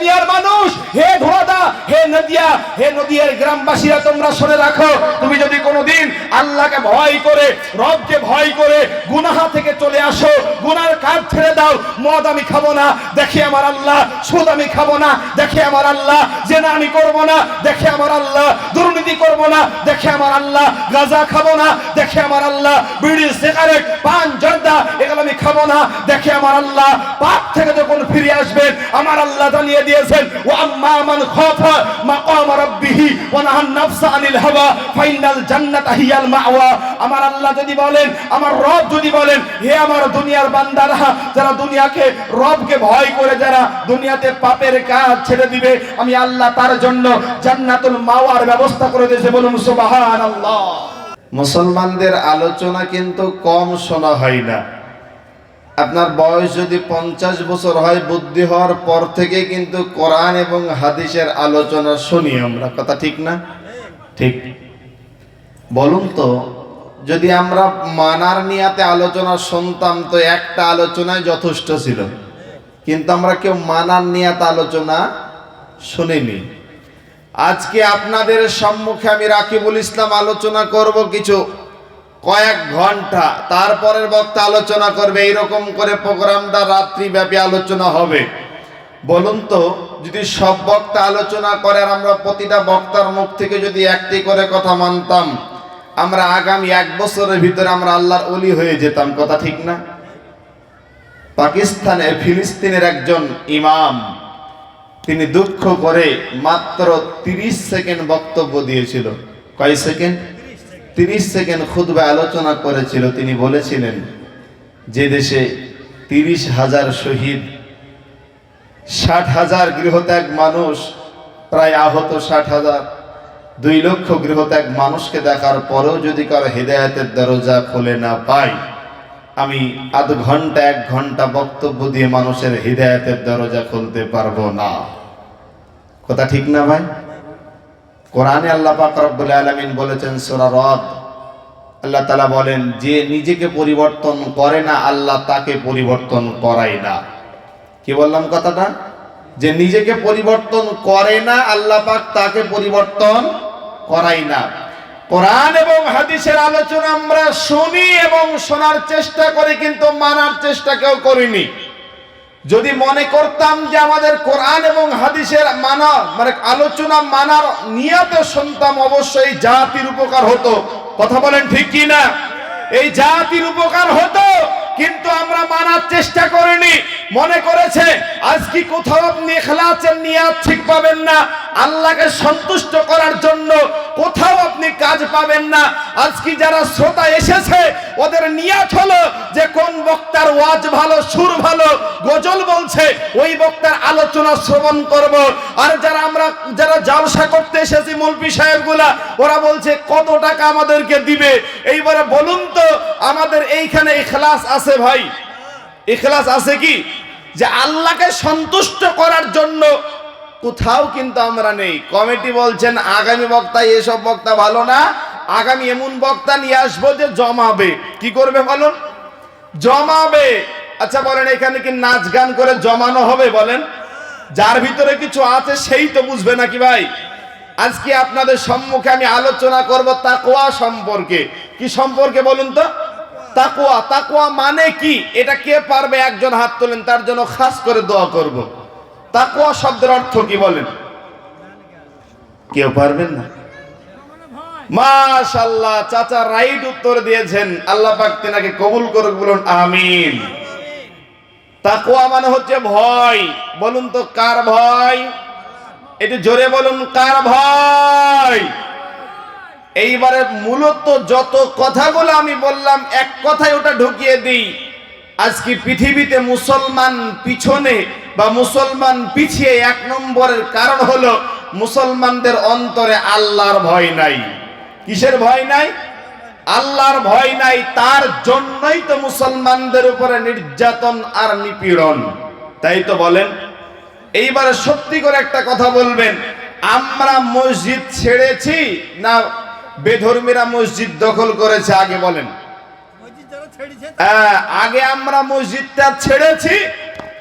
দুনিয়ার মানুষ, হে ধোয়াদা, হে নদিয়া, হে নদিয়ার গ্রামবাসীরা, তোমরা শুনে রাখো, তুমি যদি কোনোদিন আল্লাহকে ভয় করে, রবকে ভয় করে গুনাহ থেকে চলে আসো, গুনার কাজ ছেড়ে দাও, মদ আমি খাবো না, দেখে আমার আল্লাহ, সুদ আমি খাবো না, দেখে আমার আল্লাহ, জেনা আমি করবো না, দেখে আমার আল্লাহ, দুর্নীতি করবো না, দেখে আমার আল্লাহ, গাঁজা খাবো না, দেখে আমার আল্লাহ, বিড়ি সিগারেট পান জর্দা এগুলো আমি খাবো না, দেখে আমার আল্লাহ, পাপ থেকে যখন ফিরে আসবেন আমার আল্লাহ জানিয়ে দিয়েছেন, ওয়া আম্মা মান খাফা মাকাম রাব্বিহি ওয়া নাহান নাফসা আনিল হাওয়া ফাইনাল জান্নাতা হিয়াল মাওয়া। আমার আল্লাহ যদি বলেন, আমার রব যদি বলেন, হে আমার দুনিয়ার বান্দারা, যারা দুনিয়াকে রবকে ভয় করে যারা দুনিয়াতে পাপের কাজ ছেড়ে দিবে, আমি আল্লাহ তার জন্য জান্নাতুল মাওয়ার ব্যবস্থা করে দিয়েছে। বলুন সুবহানাল্লাহ। মুসলমানদের আলোচনা কিন্তু কম শোনা হয় না। আপনার বয়স যদি 50 বছর হয়, বুদ্ধি হওয়ার পর থেকে কিন্তু কোরআন এবং হাদিসের আলোচনা শুনি আমরা, কথা ঠিক না? ঠিক। বলুন তো, যদি আমরা মানার নিয়াতে আলোচনা শুনতাম তো একটা আলোচনায় যথেষ্ট ছিল, কিন্তু আমরা কেউ মানার নিয়াতে আলোচনা শুনিনি। আজকে আপনাদের সম্মুখে আমি রাকিবুল ইসলাম আলোচনা করব কিছু কয়েক ঘন্টা, তারপরের বক্তা আলোচনা করবে, এইরকম করে প্রোগ্রামটা রাত্রি ব্যাপী আলোচনা হবে। বলুন তো, যদি সব বক্তা আলোচনা করে আর আমরা প্রতিটা বক্তার মুখ থেকে যদি একটি করে কথা মানতাম, আমরা আগামী 1 বছরের ভিতরে আমরা আল্লাহর ওলি হয়ে যেতাম, কথা ঠিক না? পাকিস্তানের ফিলিস্তিনের একজন ইমাম, তিনি দুঃখ করে মাত্র 30 সেকেন্ড বক্তব্য দিয়েছিল। কয় সেকেন্ড? 30 সেকেন্ড খুতবা আলোচনা করেছিল। তিনি বলেছিলেন, যে দেশে 30,000 শহীদ, 60,000 গৃহত্যাগ মানুষ, প্রায় আহত 60,000, 2 লক্ষ গৃহত্যাগ মানুষকে দেখার পরেও যদি কারো হেদায়েতের দরজা খুলে না পাই, আমি আধ ঘন্টা 1 ঘন্টা বক্তব্য দিয়ে মানুষের হেদায়েতের দরজা খুলতে পারবো না। কথা ঠিক না ভাই? কোরআনে আল্লাহ পাক রব্বুল আলামিন বলেছেন সূরা রদ, আল্লাহ তাআলা বলেন, যে নিজেকে পরিবর্তন করে না আল্লাহ তাকে পরিবর্তন করায় না। কি বললাম কথাটা? যে নিজেকে পরিবর্তন করে না আল্লাহ পাক তাকে পরিবর্তন করায় না। কোরআন এবং হাদিসের আলোচনা আমরা শুনি এবং শোনার চেষ্টা করি, কিন্তু মানার চেষ্টা কেউ করিনি। যদি মনে করতাম যে আমাদের কোরআন এবং হাদিসের মানা মানে আলোচনা মানার নিয়তে শুনতাম, অবশ্যই জাতির উপকার হতো। কথা বলেন ঠিক কি না? এই জাতির উপকার হতো, কিন্তু আমরা মানার চেষ্টা করিনি। মনে করেছে আজকে কোথাও আপনি ইখলাসের নিয়াত ঠিক পাবেন না, আল্লাহকে সন্তুষ্ট করার জন্য কোথাও আপনি কাজ পাবেন না। আজকে যারা শ্রোতা এসেছে ওদের নিয়াত হলো যে কোন বক্তার ওয়াজ ভালো, সুর ভালো, গজল বলছে, ওই বক্তার আলোচনা শ্রবণ করব। আর যারা জালসা করতে এসেছি মৌলভী সাহেবগুলা, ওরা বলছে কত টাকা আমাদেরকে দিবে। এইবারে বলুন তো, আমাদের এইখানে ইখলাস আছে ভাই? ইখলাস আছে কি? যে আল্লাহকে সন্তুষ্ট করার জন্য কোথাও কিন্তু আমরা নেই। কমিটি বলছেন আগামী বক্তায় এসব বক্তা ভালো না, আগামী এমন বক্তা নিয়ে আসবো যে জমাবে। কি করবে বলুন? জমাবে। আচ্ছা বলেন, এখানে কি নাচ গান করে জমানো হবে? বলেন, যার ভিতরে কিছু আছে সেই তো বুঝবে নাকি ভাই? আজকে আপনাদের সম্মুখে আমি আলোচনা করব তাকওয়া সম্পর্কে। কি সম্পর্কে বলুন তো? তাকওয়া। তাকওয়া মানে কি? এটা কে পারবে? একজন হাত তোলেন, তার জন্য খাস করে দোয়া করব। তাকওয়া শব্দের অর্থ কি বলেন? কেউ পারবেন না? মাশাআল্লাহ, চাচা রাইট উত্তর দিয়েছেন। আল্লাহ পাক তেনাকে কবুল করুক, বলুন আমিন। তাকওয়া মানে হচ্ছে ভয়। বলুন তো কার ভয়? একটু জোরে বলুন, কার ভয়? এইবারে মূলত যত কথাগুলো আমি বললাম এক কথায় ওটা ঢুকিয়ে দিই। আজকে পৃথিবীতে মুসলমান পিছনে বা মুসলমান পিছিয়ে 1 নম্বরের কারণ হলো মুসলমানদের অন্তরে আল্লাহর ভয় নাই। কিসের ভয় নাই? আল্লাহর ভয় নাই। তার জন্যই তো মুসলমানদের উপরে নির্যাতন আর নিপীড়ন, তাই তো বলেন। এইবারে সত্যি করে একটা কথা বলবেন, আমরা মসজিদ ছেড়েছি না বেধর্মীরা মসজিদ দখল করেছে? আগে বলেন। আগে আমরা মসজিদটা ছেড়েছি,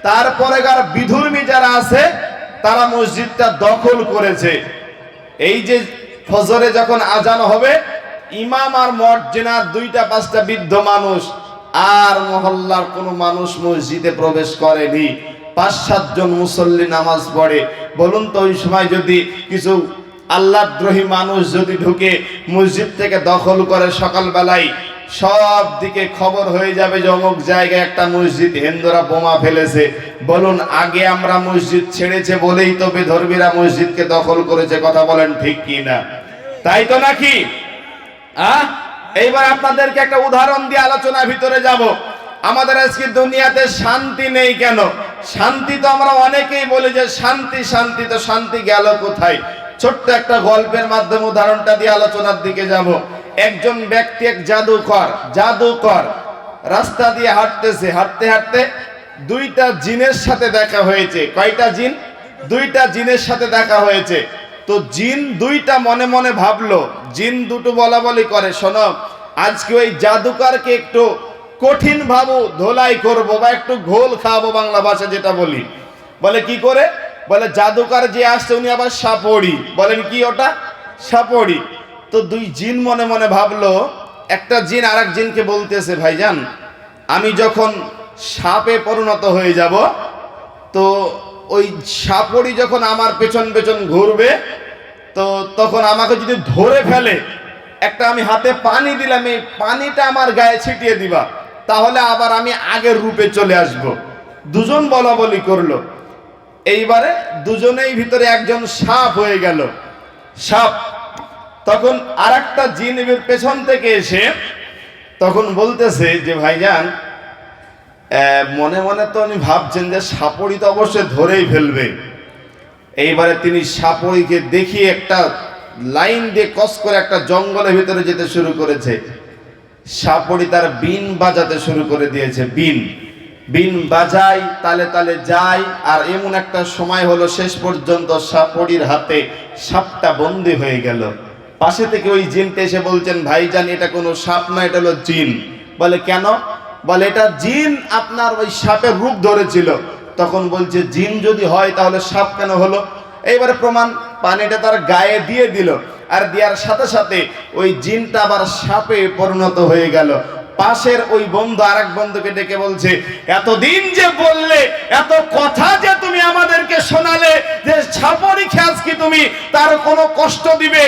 তারপরে বিধর্মী যারা আছে তারা মসজিদটা দখল করেছে। এই যে ফজরে যখন আজান হবে, ইমাম আর মুয়াজ্জিনার 2-5টা বৃদ্ধ মানুষ, আর মহল্লার কোনো মানুষ মসজিদে প্রবেশ করেনি। 5-7 জন মুসল্লি নামাজ পড়ে। বলুন তো ওই সময় যদি কিছু আল্লাহদ্রোহী মানুষ যদি ঢুকে মসজিদ থেকে দখল করে, সকালবেলায় সব দিকে খবর হয়ে যাবে যে অমুক জায়গায় একটা মসজিদ হিন্দুরা বোমা ফেলেছে। বলুন, আগে আমরা মসজিদ ছেড়েছে বলেই তো বেধর্মীরা মসজিদকে দখল করেছে। কথা বলেন ঠিক কি না? তাই তো নাকি? এইবার আপনাদেরকে একটা উদাহরণ দিয়ে আলোচনার ভিতরে যাব। আমাদের আজকে দুনিয়াতে শান্তি নেই কেন? শান্তি তো আমরা অনেকেই বলি যে শান্তি শান্তি, তো শান্তি গেল কোথায়? ছোট্ট একটা গল্পের মাধ্যমে উদাহরণটা দিয়ে আলোচনার দিকে যাব। একজন ব্যক্তি, এক জাদুকর রাস্তা দিয়ে হাঁটতেছে, হাঁটতে হাঁটতে 2টা জিনের সাথে দেখা হয়েছে। কয়টা জিন? 2টা জিনের সাথে দেখা হয়েছে। তো জিন 2টা মনে মনে ভাবলো, জিন দুটো বলা বলি করে, শোনো, আজকে ওই জাদুকরকে একটু কঠিন ভাবো, ধোলাই করবো বা একটু ঘোল খাওয়াবো, বাংলা ভাষা যেটা বলি। বলে কি করে? বলে জাদুকর যে আসছে উনি আবার সাপড়ি। বলেন কি ওটা? সাপড়ি। তো 2 জিন মনে মনে ভাবলো, একটা জিন আরেক জিনকে বলতেছে, ভাইজান, আমি যখন সাপে পরিণত হয়ে যাব, তো ওই সাপড়ি যখন আমার পেছন পেছন ঘুরবে, তো তখন আমাকে যদি ধরে ফেলে, একটা আমি হাতে পানি দিলাম, এই পানিটা আমার গায়ে ছিটিয়ে দিবা, তাহলে আবার আমি আগের রূপে চলে আসব। 2 জন বলা বলি করলো। এইবারে দুজনেই ভিতরে একজন সাপ হয়ে গেল। সাপ। তখন আরেকটা জিন পেছন থেকে এসে তখন বলতেছে যে, ভাইজান, মনে মনে তো উনি ভাবছেন যে সাপড়ি তো অবশ্যই ধরেই ফেলবে। এইবারে তিনি সাপড়িকে দেখিয়ে একটা লাইন দিয়ে কস করে একটা জঙ্গলের ভিতরে যেতে শুরু করেছে। সাপড়ি তার বিন বাজাতে শুরু করে দিয়েছে। বিন বাজায়, তালে তালে যায়। আর এমন একটা সময় হলো, শেষ পর্যন্ত সাপড়ির হাতে সাপটা বন্দী হয়ে গেল। পাশে থেকে ওই জিনটা এসে বলছেন, ভাইজান, এটা কোনো সাপ না, এটা হলো জিন। বলে কেন? বলে এটা জিন আপনার ওই সাপের রূপ ধরেছিল। তখন বলছে, জিন যদি হয় তাহলে সাপ কেন হলো? এইবারে প্রমাণ, পানিটা তার গায়ে দিয়ে দিল, আর দেওয়ার সাথে সাথে ওই জিনটা আবার সাপে পরিণত হয়ে গেল। পাশের ওই বন্ধু আরেক বন্ধুকে ডেকে বলছে, এতদিন যে বললে, এত কথা যে তুমি আমাদেরকে শোনালে যে সাপড়ি খেয়াল কি তুমি তার কোনো কষ্ট দিবে,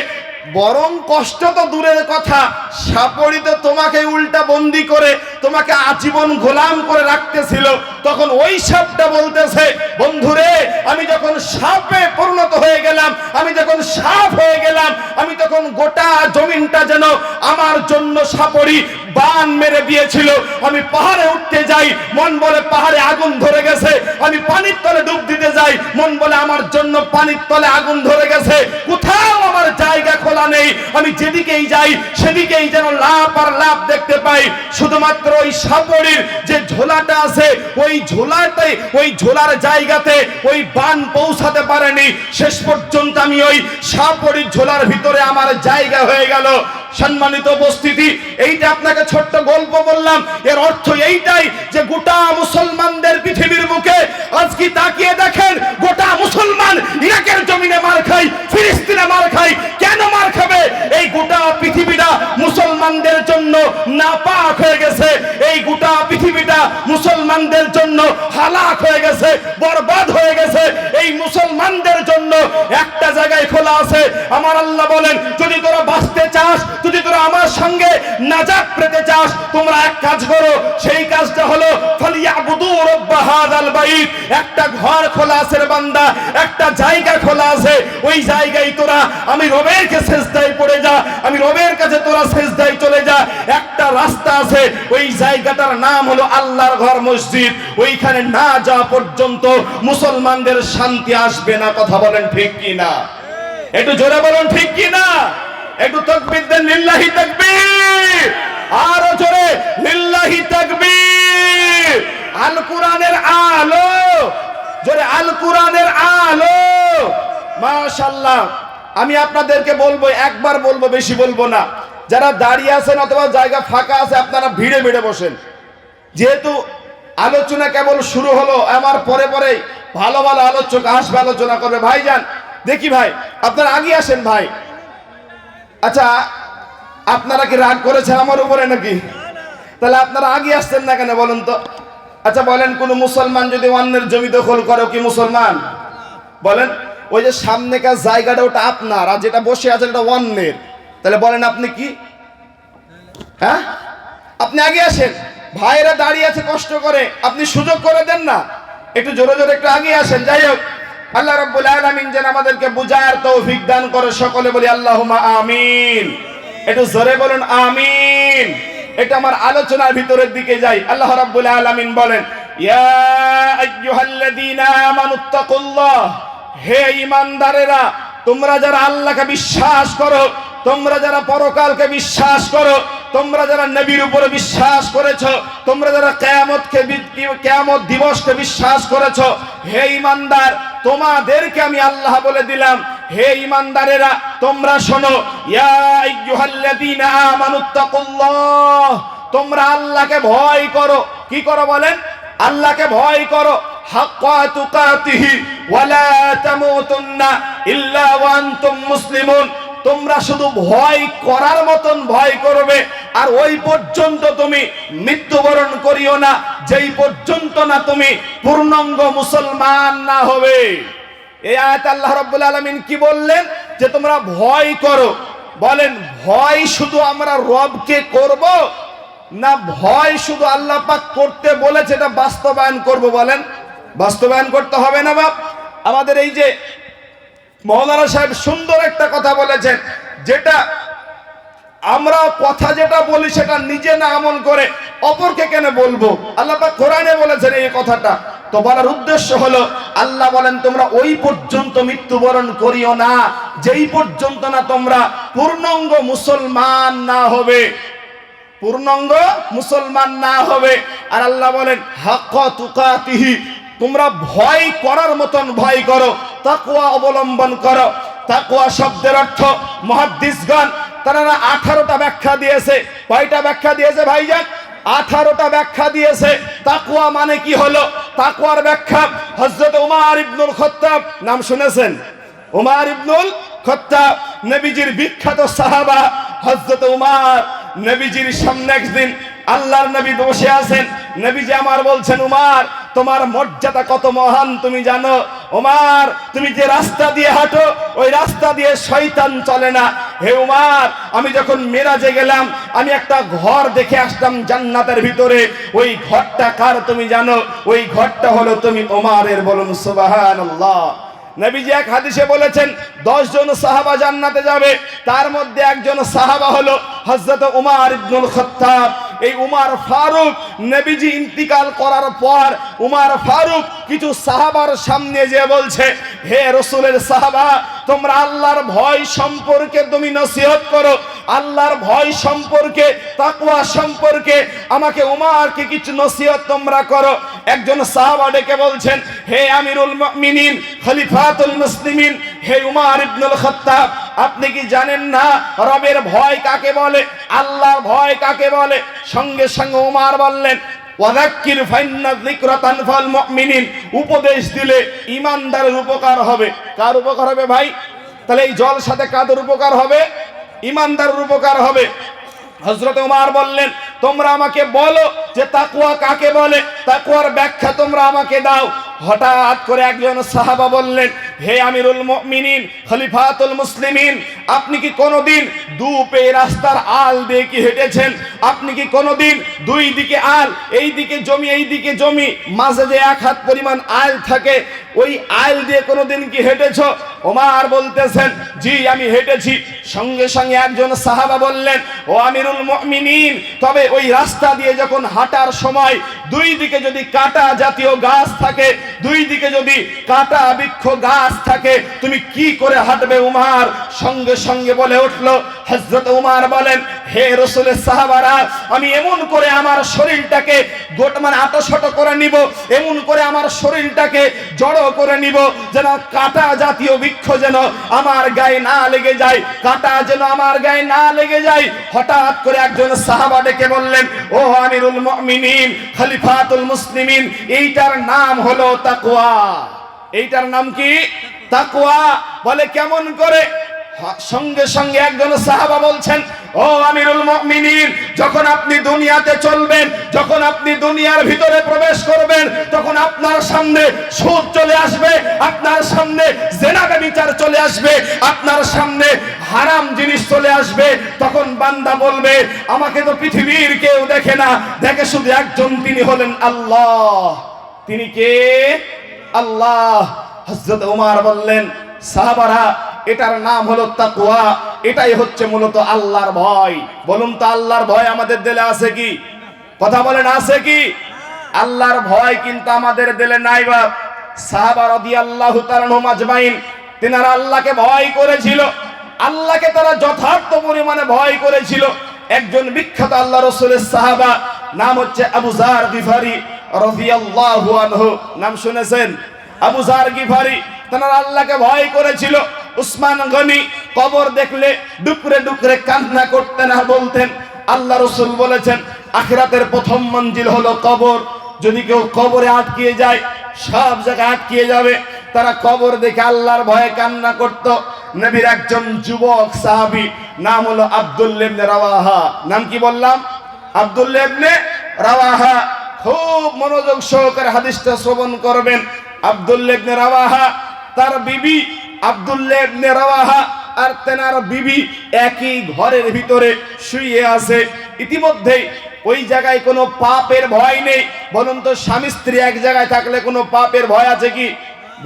বরং কষ্ট তো দূরের কথা, সাপড়ি তো তোমাকে উল্টা বন্দি করে তোমাকে আজীবন গোলাম করে রাখতেছিল। তখন ওই সাপটা বলতেছে, বন্ধুরে, আমি যখন সাপে পরিণত হয়ে গেলাম, আমি যখন সাপ হয়ে গেলাম, আমি তখন গোটা জমিনটা যেন আমার জন্য সাপড়ি বান মেরে দিয়েছিল। আমি পাহাড়ে উঠতে যাই, মন বলে পাহাড়ে আগুন ধরে গেছে। আমি পানির তলে ডুব দিতে যাই, মন বলে আমার জন্য পানির তলে আগুন ধরে গেছে। কোথাও আমার জায়গা খোলা নেই, আমি যেদিকেই যাই সেদিকেই যেন লাভ আর লাভ দেখতে পাই। শুধুমাত্র ওই সাপড়ির যে ঝোলাটা আছে, ওই ঝোলাতে, ওই ঝোলার জায়গাতে ওই বান পৌঁছাতে পারেনি। শেষ পর্যন্ত আমি ওই সাপড়ির ঝোলার ভিতরে আমার জায়গা হয়ে গেল। সম্মানিত উপস্থিতি, এইটা আপনাকে ছোট্ট গল্প বললাম। এর অর্থ এইটাই যে গোটা মুসলমানদের পৃথিবীর বুকে আজকে তাকিয়ে দেখেন, গোটা মুসলমান ইরাকের জমিনে মার খায়, ফিলিস্তিনে মার খায়। কেন মার খাবে? এই গোটা পৃথিবীটা মুসলমানদের জন্য নাপাক হয়ে গেছে। এই গোটা পৃথিবীটা মুসলমানদের জন্য হালাক হয়ে গেছে, বরবাদ হয়ে গেছে। এই মুসলমানদের জন্য একটা জায়গায় খোলা আছে। আমার আল্লাহ বলেন, যদি তোরা বাঁচতে চাস, যদি তোরা আমার সঙ্গে নাজাত পেতে চাস, তোমরা এক কাজ করো। সেই কাজটা হলো ফালিয়াবুদু রাব্ব হাযাল বাইত। একটা ঘর খোলা আছে রে বান্দা, একটা জায়গা খোলা আছে। ওই জায়গায় তোরা আমি রবের কাছে সিজদায় পড়ে যা, আমি রবের কাছে তোরা সিজদায় চলে যা। একটা রাস্তা আছে, ওই জায়গাটার নাম হলো আল্লাহর ঘর, মসজিদ। ওইখানে না যাওয়া পর্যন্ত মুসলমানদের শান্তি আসবে না। কথা বলেন ঠিক কি না? একটু জোরে বলুন ঠিক কি না? একটু তাকবীর দেন, লিল্লাহি তাকবীর। আরো জোরে, লিল্লাহি তাকবীর। আল কোরআনের আলো, জোরে, আল কোরআনের আলো। মাশাআল্লাহ। আমি আপনাদেরকে বলবো, একবার বলবো, বেশি বলবো না। যারা দাঁড়িয়ে আছেন অথবা জায়গা ফাঁকা আছে, আপনারা ভিড়ে ভিড়ে বসেন। যেহেতু আলোচনা কেবল শুরু হলো, আমার পরে পরে ভালো ভালো আলোচক আসবে, আলোচনা করবে। ভাইজান দেখি ভাই, আপনারা আগে আসেন ভাই। আচ্ছা, আপনারা কি রাগ করেছেন আমার উপরে নাকি? তাহলে আপনারা আগে আসছেন না কেন বলেন তো? আচ্ছা বলেন, কোন মুসলমান যদি অন্যের জমি দখল করে কি মুসলমান? বলেন, ওই যে সামনেকার জায়গাটা ওটা আপনার, আর যেটা বসে আছেন এটা অন্যের, তাহলে বলেন আপনি কি? হ্যাঁ, আপনি আগে আসেন। ভাইরা দাঁড়িয়ে আছে কষ্ট করে, আপনি সুযোগ করে দেন না, একটু জোরে জোরে একটু আগে আসেন। যাই হোক, আল্লাহ রাব্বুল আলামিন যেন আমাদেরকে বুঝার তৌফিক দান করে, সকলে বলি আল্লাহুম্মা আমিন। একটু জোরে বলুন আমিন। এটা আমার আলোচনার ভিতরের দিকে যাই। আল্লাহ রাব্বুল আলামিন বলেন, ইয়া আইয়ুহাল্লাযীনা আমানুত্তাকুল্লাহ, হে ঈমানদারেরা, তোমরা যারা আল্লাহকে বিশ্বাস করো, তোমরা যারা পরকালকে বিশ্বাস করো, তোমরা যারা নবীর উপরে বিশ্বাস করেছো, তোমরা যারা কিয়ামত দিবসকে বিশ্বাস করেছো, হে ঈমানদার, তোমাদেরকে আমি আল্লাহ বলে দিলাম, হে ঈমানদারেরা তোমরা শোনো, ইয়া আইয়ুহাল্লাযীনা আমানুত্তাকুল্লাহ, তোমরা আল্লাহকে ভয় করো। কি করো বলেন? আল্লাহকে ভয় করো। হাক্কা তুকাতিহি ওয়ালা তামুতুন্না ইল্লা ওয়া আনতুম মুসলিমুন, তোমরা শুধু ভয় করার মতন ভয় করবে, আর ওই পর্যন্ত তুমি মৃত্যুবরণ করিও না যেই পর্যন্ত না তুমি পূর্ণাঙ্গ মুসলমান না হবে। এই আয়াতে আল্লাহ রাব্বুল আলামিন কি বললেন? যে তোমরা ভয় করো। বলেন, ভয় শুধু আমরা রবকে করব, না ভয় শুধু আল্লাহ পাক করতে বলেছে এটা বাস্তবায়ন করব? বলেন, বাস্তবায়ন করতে হবে না বাপ? আমাদের এই যে মৌলানা সাহেব সুন্দর একটা কথা বলেছেন, যেটা আমরা কথা যেটা বলি সেটা নিজে না আমল করে অপরকে কেন বলবো? আল্লাহ পাক কোরআনে বলেছেন এই কথাটা। তো বলার উদ্দেশ্য হলো, আল্লাহ বলেন তোমরা ওই পর্যন্ত মৃত্যুবরণ করিও না যেই পর্যন্ত না তোমরা পূর্ণাঙ্গ মুসলমান না হবে, পূর্ণাঙ্গ মুসলমান না হবে। আর আল্লাহ বলেন হাক্কা তুকাতিহি, তোমরা ভয় করার মতন ভয় করো, তাকওয়া অবলম্বন করো। তাকওয়া শব্দের অর্থ মুহাদ্দিসগণ তারা 18টা ব্যাখ্যা দিয়েছে। কয়টা ব্যাখ্যা দিয়েছে ভাইজান? 18টা ব্যাখ্যা দিয়েছে। তাকওয়া মানে কি হলো? তাকওয়ার ব্যাখ্যা হযরত উমর ইবনুল খাত্তাব, নাম শুনেছেন? উমর ইবনুল খাত্তাব নবীজির বিখ্যাত সাহাবা। হযরত উমর নবীজির সামনে একদিন আল্লাহর নবী বসে আছেন, নবীজি আমার বলছেন, উমর তোমার মর্যাদা কত মহান তুমি জানো? উমর তুমি যে রাস্তা দিয়ে হাঁটো ওই রাস্তা দিয়ে শয়তান চলে না। হে উমর, আমি যখন মেরাজে গেলাম আমি একটা ঘর দেখে আসলাম জান্নাতের ভিতরে, ওই ঘরটা কার তুমি জানো? ওই ঘরটা হলো তুমি উমরের। বলুন সুবহানাল্লাহ। নবীজি এক হাদিসে বলেছেন 10 জন সাহাবা জান্নাতে যাবে, তার মধ্যে একজন সাহাবা হলো হযরত উমর ইবনুল খাত্তাব। এই উমর ফারুক নবীজি ইন্তিকাল করার পর উমর ফারুক কিছু সাহাবার সামনে যে বলছে, হে রাসূলের সাহাবা, তোমরা আল্লাহর ভয় সম্পর্কে তুমি নসিহত করো, আল্লাহর ভয় সম্পর্কে, তাকওয়া সম্পর্কে আমাকে উমরকে কিছু নসিহত তোমরা করো। একজন সাহাবা ডেকে বলছেন, হে আমিরুল মুমিনিন, খলিফাতুল মুসলিমিন, হে উমর ইবনুল খাত্তাব, আপনি কি জানেন না রবের ভয় কাকে বলে, আল্লাহর ভয় কাকে বলে? সঙ্গে সঙ্গে উমর বললেন, ওয়াযাক্কির ফাইন্না যিকরা তানফাল মুমিনিন, উপদেশ দিলে ঈমানদারের উপকার হবে। কার উপকার হবে ভাই? তাহলে এই জলসাতে কাদের উপকার হবে? ঈমানদারের উপকার হবে। হযরত উমর বললেন, তোমরা আমাকে বলো যে তাকওয়া কাকে বলে, তাকওয়ার ব্যাখ্যা তোমরা আমাকে দাও। হঠাৎ করে একজন সাহাবা বললেন, হে আমিরুল মুমিনিন, খলিফাতুল মুসলিমিন, আপনি কি কোনোদিন দুপে রাস্তার আল দিয়ে কি হেঁটেছেন? আপনি কি কোনোদিন দুই দিকে আল, এই দিকে জমি এই দিকে জমি, মাঝে যে 1 হাত পরিমাণ আল থাকে, ওই আল দিয়ে কোনোদিন কি হেঁটেছো? ওমর বলতেছেন, জি আমি হেঁটেছি। সঙ্গে সঙ্গে একজন সাহাবা বললেন, ও আমিরুল মুমিনিন, তবে ওই রাস্তা দিয়ে যখন হাঁটার সময় দুই দিকে যদি কাঁটা জাতীয় গাছ থাকে, দুই দিকে যদি কাঁটা বৃক্ষ গাছ লাশ থাকে তুমি কি করে হাঁটবে উমার? সঙ্গে সঙ্গে বলে উঠলো হযরত উমার বলেন, হে রাসূলের সাহাবারা, আমি এমন করে আমার শরীরটাকে আটোশটো করে নিব, এমন করে আমার শরীরটাকে জড়ো করে নিব যেন কাঁটা জাতীয় বৃক্ষ যেন আমার গায়ে না লেগে যায়, কাঁটা যেন আমার গায়ে না লেগে যায়। হঠাৎ করে একজন সাহাবা ডেকে বললেন, ও আমিরুল মুমিনিন, খলিফাতুল মুসলিমিন, এইটার নাম হলো তাকওয়া। এইটার নাম কি? তাকওয়া। বলে কেমন করে? সঙ্গে সঙ্গে একজন সাহাবা বলছেন, ও আমিরুল মুমিনিন, যখন আপনি দুনিয়াতে চলবেন, যখন আপনি দুনিয়ার ভিতরে প্রবেশ করবেন, তখন আপনার সামনে সুদ চলে আসবে, আপনার সামনে জিনা ব্যভিচার চলে আসবে, আপনার সামনে হারাম জিনিস চলে আসবে। তখন বান্দা বলবে, আমাকে তো পৃথিবীর কেউ দেখে না, দেখে শুধু একজন, তিনি হলেন আল্লাহ। তিনি কে? আল্লাহ। হযরত ওমর বললেন, সাহাবারা, এটার নাম হলো তাকওয়া, এটাই হচ্ছে মূলত আল্লাহর ভয়। বলুন তো, আল্লাহর ভয় আমাদের দিলে আছে কি? কথা বলেন, আছে কি? আল্লাহর ভয় কিন্তু আমাদের দিলে নাই। বা সাহাবা রাদিয়াল্লাহু তাআলা আনহুম আজমাইন, তিনারা আল্লাহকে ভয় করেছিল, আল্লাহকে তারা যথার্থ পরিমাণে ভয় করেছিল। একজন বিখ্যাত আল্লাহ রাসূলের সাহাবা, নাম হচ্ছে আবু যার গিফারি রাদিয়াল্লাহু আনহু। নাম শুনেছেন? আবু যার গিফারি, তারা আল্লাহকে ভয় করেছিল। উসমান গনি কবর দেখলে ডুকরে ডুকরে কান্না করতেন আর বলতেন, আল্লাহ রাসূল বলেছেন আখিরাতের প্রথম মঞ্জিল হলো কবর, যদি কেউ কবরে আটকিয়ে যায় সব জায়গায় আটকিয়ে যাবে। তারা কবর দেখে আল্লাহর ভয়ে কান্না করত। নবীর একজন যুবক সাহাবী, নাম হলো আব্দুল্লাহ ইবনে রাওয়াহা। নাম কি বললাম? আব্দুল্লাহ ইবনে রাওয়াহা। খুব মনোযোগ সহকারে হাদিসটা শ্রবণ করবেন। আব্দুল্লাহ ইবনে রাওয়াহা, তার বিবি আব্দুল্লাহ ইবনে রাওয়াহা আর তেনার বিবি একই ঘরের ভিতরে শুয়ে আছে। ইতিমধ্যেই ওই জায়গায় কোনো পাপের ভয় নেই। বলুন তো, স্বামী স্ত্রী এক জায়গায় থাকলে কোনো পাপের ভয় আছে কি?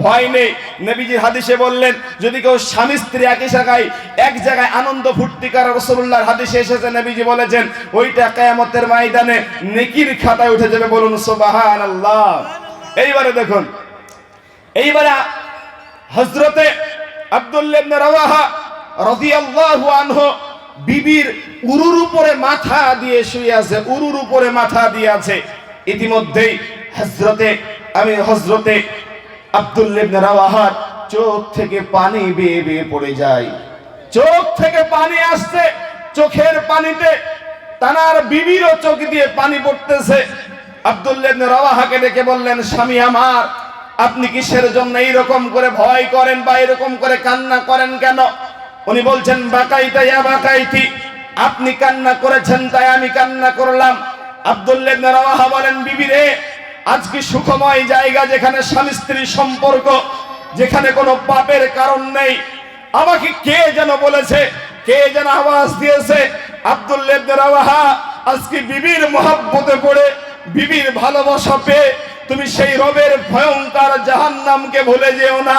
ভয় নেই। নবীজির হাদিসে বললেন, যদি কেউ স্বামী স্ত্রী একই জায়গায় এক জায়গায় আনন্দ ফুর্তি করে, রাসূলুল্লাহর হাদিসে এসেছে, নবীজি বলেছেন ওইটা কিয়ামতের ময়দানে নেকির খাতায় উঠে যাবে। বলুন সুবহানাল্লাহ। এইবারে দেখুন, এইবারে হযরতে আব্দুল্লাহ ইবনে রাওয়াহা রাদিয়াল্লাহু আনহু বিবির উরুর উপরে মাথা দিয়ে শুয়ে আছে, উরুর উপরে মাথা দিয়ে আছে। ইতিমধ্যেই হযরতে আব্দুল্লাহ ইবনে রাওয়াহার চোখ থেকে পানি বেয়ে বেয়ে পড়ে যায়। চোখ থেকে পানি আসছে, চোখের পানিতে তানার বিবিরও চোখ দিয়ে পানি পড়তেছে। আব্দুল্লাহ ইবনে রাওয়াহাকে ডেকে বললেন, স্বামী আমার, আপনি কিসের জন্য এইরকম করে ভয় করেন বা এরকম করে কান্না করেন কেন? উনি বলছেন, বাকাইতা ইয়া বাকাইতি, আপনি কান্না করেছেন তাই আমি কান্না করলাম। আব্দুল্লাহ ইবনে রাওয়াহা বলেন, বিবি রে, আজকে সুখময় জায়গা, যেখানে স্বামী স্ত্রীর সম্পর্ক, যেখানে কোনো পাপের কারণ নেই, আমাকে কে যেন বলেছে, কে যেন আওয়াজ দিয়েছে। আব্দুল্লাহ ইবনে রাওয়াহা আজকে বিবির মহব্বতে পড়ে, বিবির ভালোবাসা পেয়ে তুমি সেই রবের ভয়ঙ্কর জাহান্নামকে ভুলে যেও না,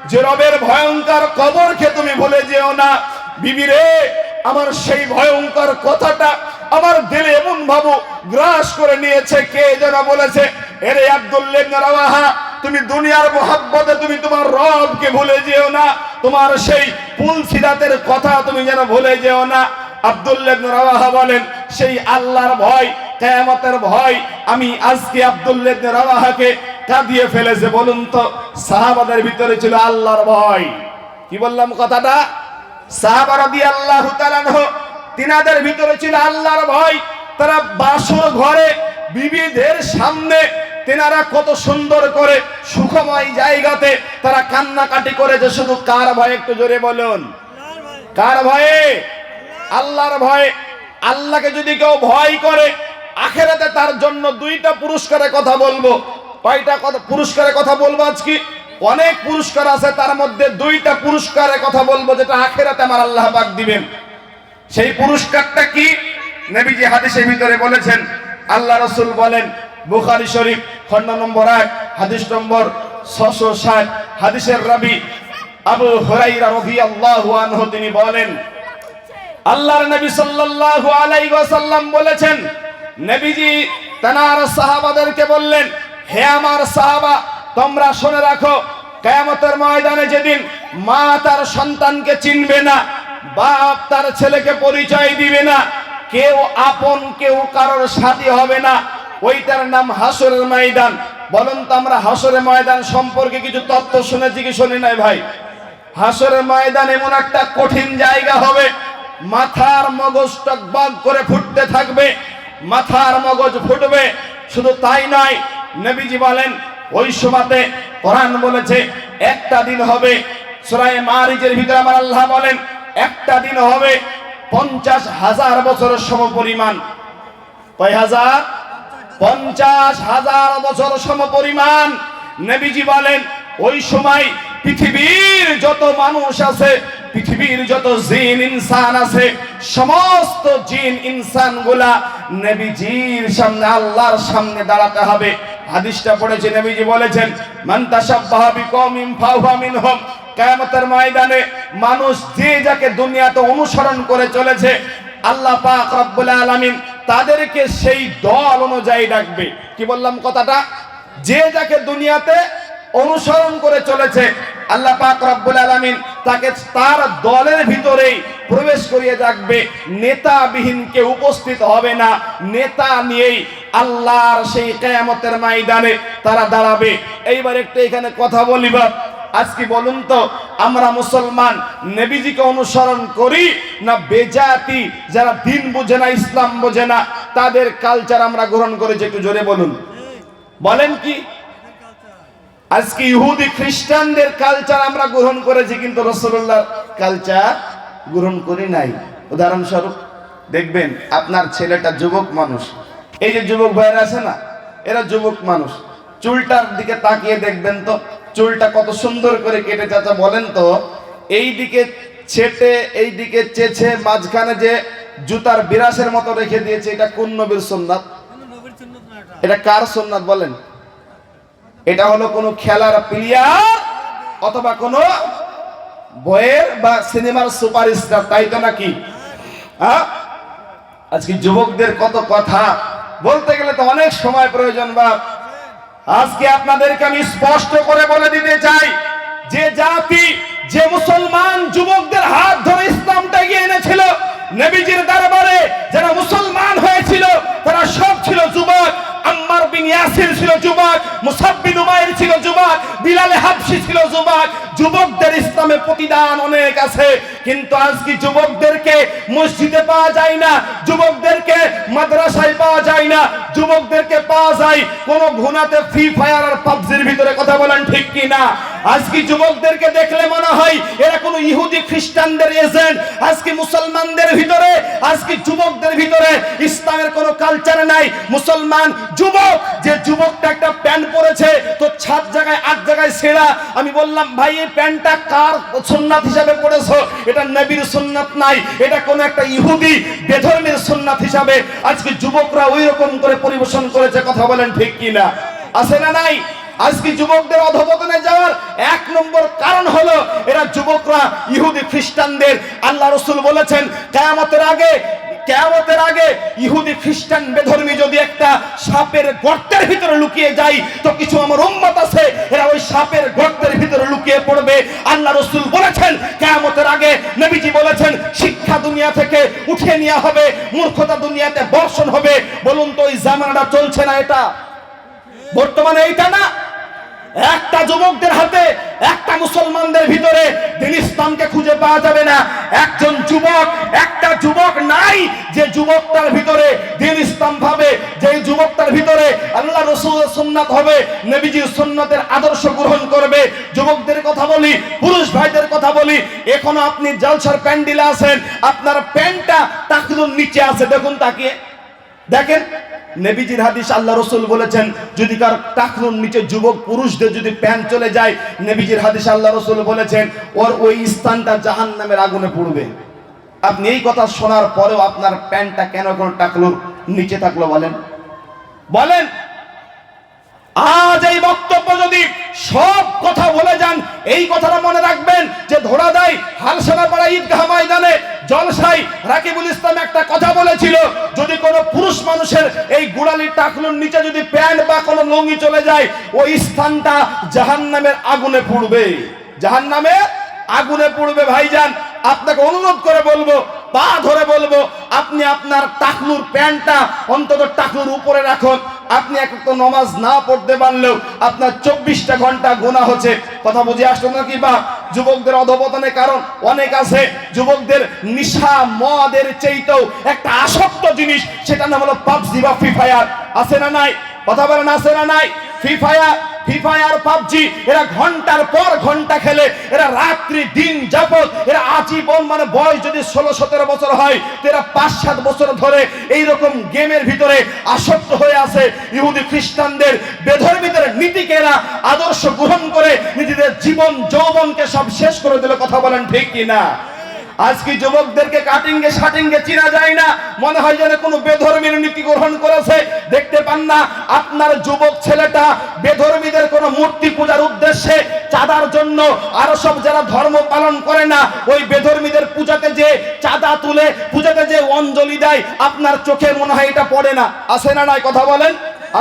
যে রবের ভয়ঙ্কর কবরকে তুমি ভুলে যেও না। বিবি রে, আমার সেই ভয়ঙ্কর কথাটা আমার দিলে এমন ভাবে গ্রাস করে নিয়েছে, কে যেন বলেছে, এরে আব্দুল্লাহ ইবনে রাওয়াহা, তুমি দুনিয়ার মহব্বতে তুমি তোমার রবকে ভুলে যেও না, তোমার সেই পুলসিরাতের কথা তুমি যেন ভুলে যেও না। আব্দুল্লাহ ইবনে রাওয়াহা বলেন, সেই আল্লাহর ভয়, কিয়ামতের ভয় আমি আজকে আব্দুল্লাহ ইবনে রাওয়াহাকে কাঁদিয়ে ফেলেছে। বলুন তো, সাহাবাদের ভিতরে ছিল আল্লাহর ভয়। কি বললাম কথাটা? সাহাবা রাদিয়াল্লাহু তাআলা আনহু, তিনাদের ভিতরে ছিল আল্লাহর ভয়। তারা বাসর ঘরে বিবিদের সামনে তেনারা কত সুন্দর করে সুখময় জায়গাতে তারা কান্নাকাটি করেছে। শুধু কার ভয়ে? একটু জোরে বলুন, কার ভয়ে? আল্লাহর ভয়ে। আল্লাহকে যদি কেউ ভয় করে, আখিরাতে তার জন্য দুইটা পুরস্কারের কথা বলবো। কয়টা পুরস্কারের কথা বলবো আজকে? অনেক পুরস্কার আছে, তার মধ্যে দুইটা পুরস্কারের কথা বলবো, যেটা আখিরাতে আমার আল্লাহ পাক দিবেন। সেই পুরস্কারটা কি? নবীজি হাদিসের ভিতরে বলেছেন, আল্লাহ রাসূল বলেন, বুখারী শরীফ খণ্ড নম্বর 1 হাদিস নম্বর 660, হাদিসের রাবী আবু হুরায়রা রাদিয়াল্লাহু আনহু তিনি বলেন, আল্লাহর নবী সাল্লাল্লাহু আলাইহি ওয়াসাল্লাম বলেছেন, নবীজি তার সাহাবাদেরকে বললেন, হে আমার সাহাবা, তোমরা শুনে রাখো, কিয়ামতের ময়দানে যেদিন মা তার সন্তানকে চিনবে না, বাপ তার ছেলেকে পরিচয় দিবে না, কেউ আপন কেউ কারোর সাথী হবে না, ওইটার নাম হাসরের ময়দান। বলুন তো আমরা হাসরের ময়দান সম্পর্কে কিছু তথ্য শুনেছি কি শুনি নাই ভাই? হাসরের ময়দান এমন একটা কঠিন জায়গা হবে, মাথার মগজ টকবক করে ফুটতে থাকবে, মাথার মগজ ফুটবে। শুধু তাই নয়, নবীজি বলেন ওই সময়তে কোরআন বলেছে একটা দিন হবে, সূরা মারিজের ভিতরে আমার আল্লাহ বলেন একটা দিন হবে 50,000 বছরের সমপরিমাণ। কয় হাজার? 50,000 বছর সমপরিমাণ। নবীজি বলেন ওই সময় পৃথিবীর যত মানুষ আছে, পৃথিবীর যত জিন ইনসান আছে, সমস্ত জিন ইনসান গুলা নবীজির সামনে, আল্লাহর সামনে দাঁড়াতে হবে। হাদিসটা পড়েছে, নবীজি বলেছেন মান তাশাব্বাহা বিকওমিন ফাহুয়া মিনহুম। কিয়ামতের ময়দানে মানুষ যে যাকে দুনিয়াতে অনুসরণ করে চলেছে, আল্লাহ পাক রব্বুল আলামিন তাদেরকে সেই দল অনুযায়ী ডাকবে। কি বললাম কথাটা? যে যাকে দুনিয়াতে অনুসরণ করে চলেছে, আল্লাহ পাক রব্বুল আলামিন তাকে তার দলের ভিতরেই প্রবেশ করিয়ে রাখবে। নেতাবিহীন কেউ উপস্থিত হবে না, নেতা নিয়েই আল্লাহর সেই কিয়ামতের ময়দানে তারা দাঁড়াবে। এইবার একটু এখানে কথা বলিবা, আজকে বলুন তো আমরা মুসলমান নবীজিকে অনুসরণ করি না বেজাতি যারা দিন বোঝে না, ইসলাম বোঝে না, তাদের কালচার আমরা গ্রহণ করেছি? একটু জোরে বলুন, বলেন কি? আজকে ইহুদি খ্রিস্টানদের কালচার আমরা গ্রহণ করেছি, কিন্তু রাসূলুল্লাহর কালচার গ্রহণ করি নাই। উদাহরণস্বরূপ দেখবেন আপনার ছেলেটা যুবক মানুষ, এই যে যুবক ভাইরা আছে না, এরা যুবক মানুষ, চুলটার দিকে তাকিয়ে দেখবেন তো চুলটা কত সুন্দর করে কেটে। চাচা বলেন তো, এই দিকে ছেটে এই দিকে চেছে মাঝখানে যে জুতার বিরাসের মতো রেখে দিয়েছে, এটা কোন নবীর সুন্নাত? এটা কার সুন্নাত বলেন? এটা হলো কোন খেলার প্লেয়ার অথবা কোন বইয়ের বা সিনেমার সুপারস্টার, তাই তো নাকি? আজকে যুবকদের কত কথা বলতে গেলে তো অনেক সময় প্রয়োজন। বা আজকে আপনাদেরকে আমি স্পষ্ট করে বলে দিতে চাই, যে জাতি, যে মুসলমান যুবকদের হাত ধরে ইসলামটা এগিয়ে এনেছিল, নবীজির দরবারে যারা মুসলমান হয়েছিল তারা সব ছিল যুবক। আম্মার বিন ইয়াসির ছিল যুবক, মুসাব বিন উমাইর ছিল যুবক, বিলাল হাবশি ছিল যুবক। যুবকদের ইসলামে প্রতিদান অনেক আছে, কিন্তু আজকে যুবকদেরকে মসজিদে পাওয়া যায় না, যুবকদেরকে মাদ্রাসায় পাওয়া যায় না, যুবকদেরকে পাওয়া যায় কোন ঘুনাতে ফ্রি ফায়ার আর পাবজির ভিতরে। কথা বলেন ঠিক কি না? আজকে যুবকদেরকে দেখলে মনে হয় এরা কোন ইহুদি খ্রিস্টানদের এজেন্ট। আজকে মুসলমানদের ভিতরে, আজকে যুবকদের ভিতরে ইসলামের কোন কালচার নাই। মুসলমান যুবক, যে যুবকটা একটা প্যান্ট পরেছে তো 7 জায়গায় 8 জায়গায় ছেঁড়া, আমি বললাম ভাই এই প্যান্টটা কার সুন্নাত হিসাবে পড়েছো? এটা নবীর সুন্নাত নাই, এটা কোন একটা ইহুদি বেধর্মীর সুন্নাত হিসাবে আজকে যুবকরা ওই রকম করে পরিবেশন করেছে। কথা বলেন ঠিক কি না? আছে না নাই? আজকে যুবকদের অধঃপতনে যাওয়ার 1 নম্বর কারণ হলো এরা যুবকরা ইহুদি খ্রিস্টানদের। আল্লাহ রাসূল বলেছেন কিয়ামতের আগে ইহুদি খ্রিস্টান বেধর্মী যদি একটা সাপের গর্তের ভিতরে লুকিয়ে যায়, তো কিছু আমার উম্মত আছে এরা ওই সাপের গর্তের ভিতরে লুকিয়ে পড়বে। আল্লাহ রাসূল বলেছেন কিয়ামতের আগে, নবীজি বলেছেন শিক্ষা দুনিয়া থেকে উঠিয়ে নেওয়া হবে, মূর্খতা দুনিয়াতে বর্ষণ হবে। বলুন তো এই জামানাটা চলছে না? এটা বর্তমানে এইটা না? একটা যুবকদের হাতে, একটা মুসলমানদের ভিতরে দিন ইসলামকে খুঁজে পাওয়া যাবে না। একজন যুবক, একটা যুবক নাই যে যুবকটার ভিতরে দিন ইসলাম পাবে, যে যুবকটার ভিতরে আল্লাহ রাসূলের সুন্নাত হবে, নবীজির সুন্নাতের আদর্শ গ্রহণ করবে। যুবকদের কথা বলি, পুরুষ ভাইদের কথা বলি, এখনো আপনি জলসার প্যান্ডেলে আছেন, আপনার প্যান্টটা টাকলুর নিচে আছে, দেখুন তাকিয়ে দেখেন। নবীজির হাদিস, আল্লাহ রাসূল বলেছেন যদি কার টাকলুর নিচে যুবক পুরুষদের যদি প্যান্ট চলে যায়, নবীজির হাদিস আল্লাহ রাসূল বলেছেন ওর ওই স্থানটা জাহান্নামের আগুনে পুড়বে। আপনি এই কথা শোনার পরেও আপনার প্যান্টটা কেন কোন টাকলুর নিচে থাকলো বলেন? বলেন। আজ এই বক্তব্য যদি সব কথা বলে যান, এই কথাটা মনে রাখবেন যে ধরাদাই হালসেনাপাড়া ঈদগাহ ময়দানে জলসায় রাকিবুল ইসলাম একটা কথা বলেছিল, যদি কোনো পুরুষ মানুষের এই গুড়ালি টাকলুর নিচে যদি প্যান্ট বা কোনো লুঙ্গি চলে যায়, ওই স্থানটা জাহান্নামের আগুনে পুড়বে, জাহান্নামের আগুনে পুড়বে। ভাইজান, আপনাকে অনুরোধ করে বলবো, পা ধরে বলবো, আপনি আপনার টাকলুর প্যান্টটা অন্তত টাকলুর উপরে রাখুন। আপনি এক তো নামাজ না পড়তে পারলেও আপনার 24টা ঘন্টা গুনাহ হচ্ছে। কথা বুঝে আসলো নাকি? বা যুবকদের অধপতনের কারণ অনেক আছে। যুবকদের নিশা মদের চাইতেও একটা আসক্ত জিনিস, সেটা নাম হলো পাবজি বা ফ্রি ফায়ার। আছে না নাই? কথা বলেন, আছে না নাই? ফ্রি ফায়ার পাবজি, এরা ঘন্টার পর ঘন্টা খেলে, এরা রাত্রি দিন যাবত, এরা আজীবন, মানে বয়স যদি 16-17 বছর হয়, তো এরা 5-7 বছর ধরে এইরকম গেমের ভিতরে আসক্ত হয়ে আছে। ইহুদি খ্রিস্টানদের বেধর্মীদের নীতিকে এরা আদর্শ গ্রহণ করে নিজেদের জীবন যৌবনকে সব শেষ করে দিল। কথা বলেন ঠিক কিনা? আজকে যুবকদেরকে কাটিংয়ে শাটিংয়ে চিনা যায় না, মনে হয় যেন কোনো বেধর্মীর নীতি গ্রহণ করেছে। দেখতে পান না আপনার যুবক ছেলেটা বেধর্মীদের কোনো মূর্তি পূজার উদ্দেশ্যে, চাঁদার জন্য, আরো সব যারা ধর্ম পালন করে না, ওই বেধর্মীদের পূজাতে যে চাঁদা তুলে, পূজাতে যে অঞ্জলি দেয়, আপনার চোখে মনে হয় এটা পড়ে না। আছে না নাই? কথা বলেন,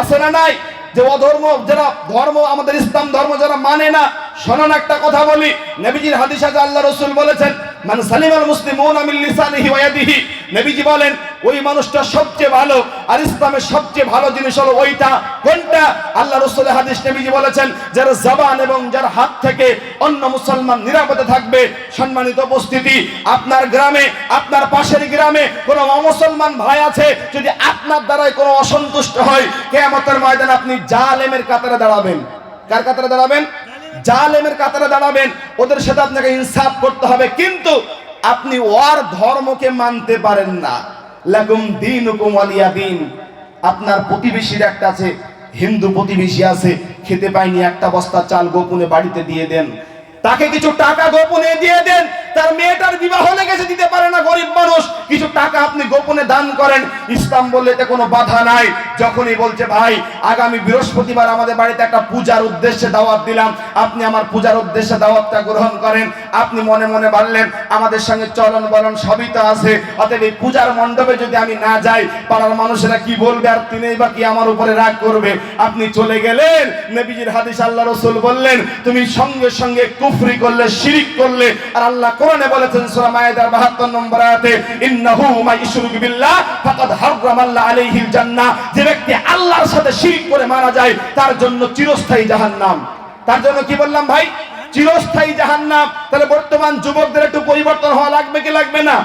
আছে না নাই? যে অধর্ম যারা, ধর্ম আমাদের ইসলাম ধর্ম যারা মানে না, শোনান একটা কথা বলি। নবীজির হাদিস আছে, আল্লাহ রাসূল বলেছেন, মান সালিমাল মুসলিমুনা মিন লিসানিহি ওয়া ইয়াদিহি। নবীজি বলেন, ওই মানুষটা সবচেয়ে ভালো। আর ইসলামের সবচেয়ে ভালো জিনিস হলো ওইটা। কোনটা? আল্লাহ রাসূলের হাদিস, নবীজি বলেছেন, যার জবান এবং যার হাত থেকে অন্য মুসলমান নিরাপদে থাকবে। সম্মানিত উপস্থিতি, আপনার গ্রামে, আপনার পাশের গ্রামে কোনো অমুসলমান ভাই আছে, যদি আপনার দ্বারাই কোনো অসন্তুষ্ট হয়, কিয়ামতের ময়দানে আপনি জালেমের কাতারে দাঁড়াবেন। কার কাতারে দাঁড়াবেন? জালেমের কাতারে দাঁড়াবেন। ওদের সাথে আপনাকে ইনসাফ করতে হবে, কিন্তু আপনি ওর ধর্মকে মানতে পারেন না। লাকুম দীনুকুম ওয়ালিয়া দীন। আপনার প্রতিবেশীর একটা আছে, হিন্দু প্রতিবেশী আছে, খেতে পায়নি, একটা বস্তা চাল গোপনে বাড়িতে দিয়ে দেন, তাকে কিছু টাকা গোপনে দিয়ে দেন। তার মেয়েটার বিবাহ লেগেছে, দিতে পারে না, গরিব মানুষ, কিছু টাকা আপনি গোপনে দান করেন। ইসলাম বললে এতে কোনো বাধা নাই। যখনই বলছে, ভাই আগামী বৃহস্পতিবার আমাদের বাড়িতে একটা পূজার উদ্দেশ্যে দাওয়াত দিলাম, আপনি আমার পূজার উদ্দেশ্যে দাওয়াতটা গ্রহণ করেন। আপনি মনে মনে বললেন, আমাদের সঙ্গে চলন বলন সবই তো আছে, অতএব এই পূজার মণ্ডপে যদি আমি না যাই, পাড়ার মানুষেরা কি বলবে, আর তিনিই বা কি আমার উপরে রাগ করবে। আপনি চলে গেলেন। নবীজির হাদিস, আল্লাহ রাসূল বললেন, তুমি সঙ্গে সঙ্গে কুফরি করলে, শিরিক করলে। আর আল্লাহ কোরআনে বলেছেন সূরা মায়েদার 72 নম্বর আয়াতে, ইন্নাহু মা ইশরিক বিল্লাহ ফাকাদ হারামাল্লাহু আলাইহিল জান্নাহ। যে ব্যক্তি আল্লাহর সাথে শিরিক করে মারা যায়, তার জন্য চিরস্থায়ী জাহান্নাম। তার জন্য কি বললাম ভাই? চিরস্থায়ী জাহান্নাম। তাহলে বর্তমান যুবকদের একটু পরিবর্তন হওয়া লাগবে কি লাগবে না?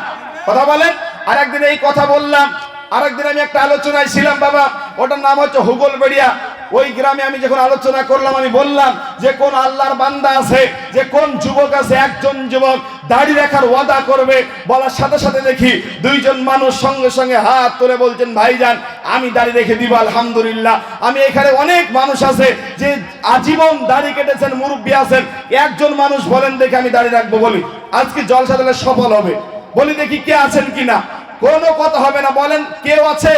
কথা বলেন। আরেকদিন এই কথা বললাম, আরেকদিন আমি একটা আলোচনায় ছিলাম বাবা, ওটার নাম হচ্ছে হুগলবেড়িয়া। ওই গ্রামে আমি যখন আলোচনা করলাম, আমি বললাম যে কোন আল্লাহর বান্দা আছে, যে কোন যুবক আছে, একজন যুবক দাড়ি রাখার ওয়াদা করবে। বলার সাথে সাথে দেখি দুইজন মানুষ সঙ্গে সঙ্গে হাত তুলে বলছেন, ভাইজান আমি দাড়ি রেখে দিব আলহামদুলিল্লাহ। আমি এখানে অনেক মানুষ আছে যে আজীবন দাড়ি কেটেছেন, মুরব্বী আছেন। একজন মানুষ বলেন দেখি আমি দাড়ি রাখবো, বলি আজকে জলসা দিলে সফল হবে, বলি দেখি কে আছেন কিনা। কোনো কথা হবে না। বলেন কেউ আছে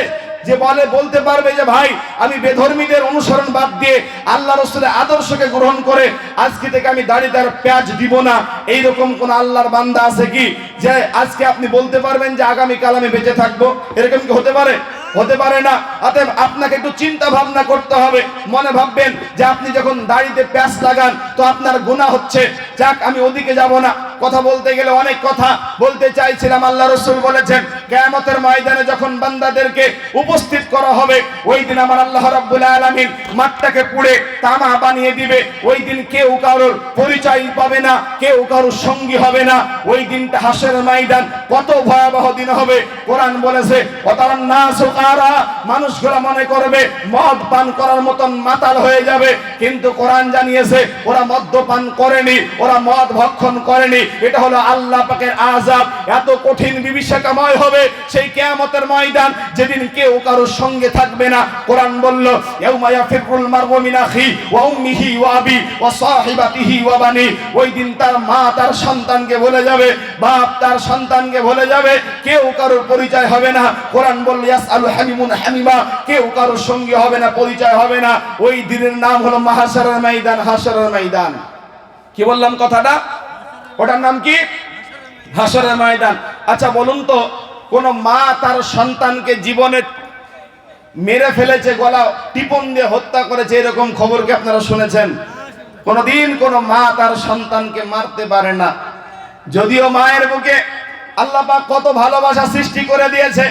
যে বলতে পারবে যে ভাই আমি বেধর্মীদের অনুসরণ বাদ দিয়ে আল্লাহ রাসূলের আদর্শকে গ্রহণ করে আজকে থেকে আমি দাড়িদার পেঁয়াজ দিব না? এইরকম কোন আল্লাহর বান্দা আছে কি যে আজকে আপনি বলতে পারবেন যে আগামীকাল আমি বেঁচে থাকবো? এরকম কি হতে পারে? হতে পারে না। অতএব আপনাকে একটু চিন্তা ভাবনা করতে হবে। মনে ভাববেন যে আপনি যখন দাড়িতে প্যাঁচ লাগান তো আপনার গুনাহ হচ্ছে। যাক, আমি ওদিকে যাব না। কথা বলতে গেলে অনেক কথা বলতে চাইছিলাম। আল্লাহ রাসূল বলেছেন, কিয়ামতের ময়দানে যখন বান্দাদেরকে উপস্থিত করা হবে, ওই দিন আমার আল্লাহ রাব্বুল আলামিন মাঠটাকে পুড়ে তামা বানিয়ে দিবে। ওই দিন কেউ কারোর পরিচয় পাবে না, কেউ কারোর সঙ্গী হবে না। ওই দিনটা হাসরের ময়দান কত ভয়াবহ দিন হবে। কোরআন বলেছে, ওয়াতারান নাস সুকারা, মানুষগুলো মনে করবে মদ পান করার মতন মাতাল হয়ে যাবে, কিন্তু কোরআন জানিয়েছে ওরা মদ্যপান করেনি, ওরা মদ ভক্ষণ করেনি। এটা হলো আল্লাহ পাকের আযাব। এত কঠিন বিভীষিকাময় হবে সেই কিয়ামতের ময়দান, যেদিন কেউ কারোর সঙ্গে থাকবে না। কোরআন বলল, ইয়াউমা ইয়াফিরুল মারউ মিন আখি ওয়া উম্মিহি ওয়া আবি ওয়া সাহিবাতিহি ওয়া বানি। ওই দিন তার মা তার সন্তানকে ভুলে যাবে, বাপ তার সন্তানকে ভুলে যাবে, কেউ কারোর পরিচয় হবে না। কোরআন বলল, ইয়াসআলু হামিমুন হামিমা, কেউ কারোর সঙ্গে হবে না, পরিচয় হবে না। ওই দিনের নাম হলো মাহশারের ময়দান, হাসরের ময়দান। কি বললাম কথাটা? ওটার নাম কি? হাসরের ময়দান। আচ্ছা বলুন তো, কোন মা তার সন্তানকে জীবনে মেরে ফেলেছে, গলা টিপন দিয়ে হত্যা করেছে, এরকম খবর কি আপনারা শুনেছেন? কোনদিন কোনো মা তার সন্তানকে মারতে পারে না। যদিও মায়ের বুকে আল্লাহ পাক কত ভালোবাসা সৃষ্টি করে দিয়েছে।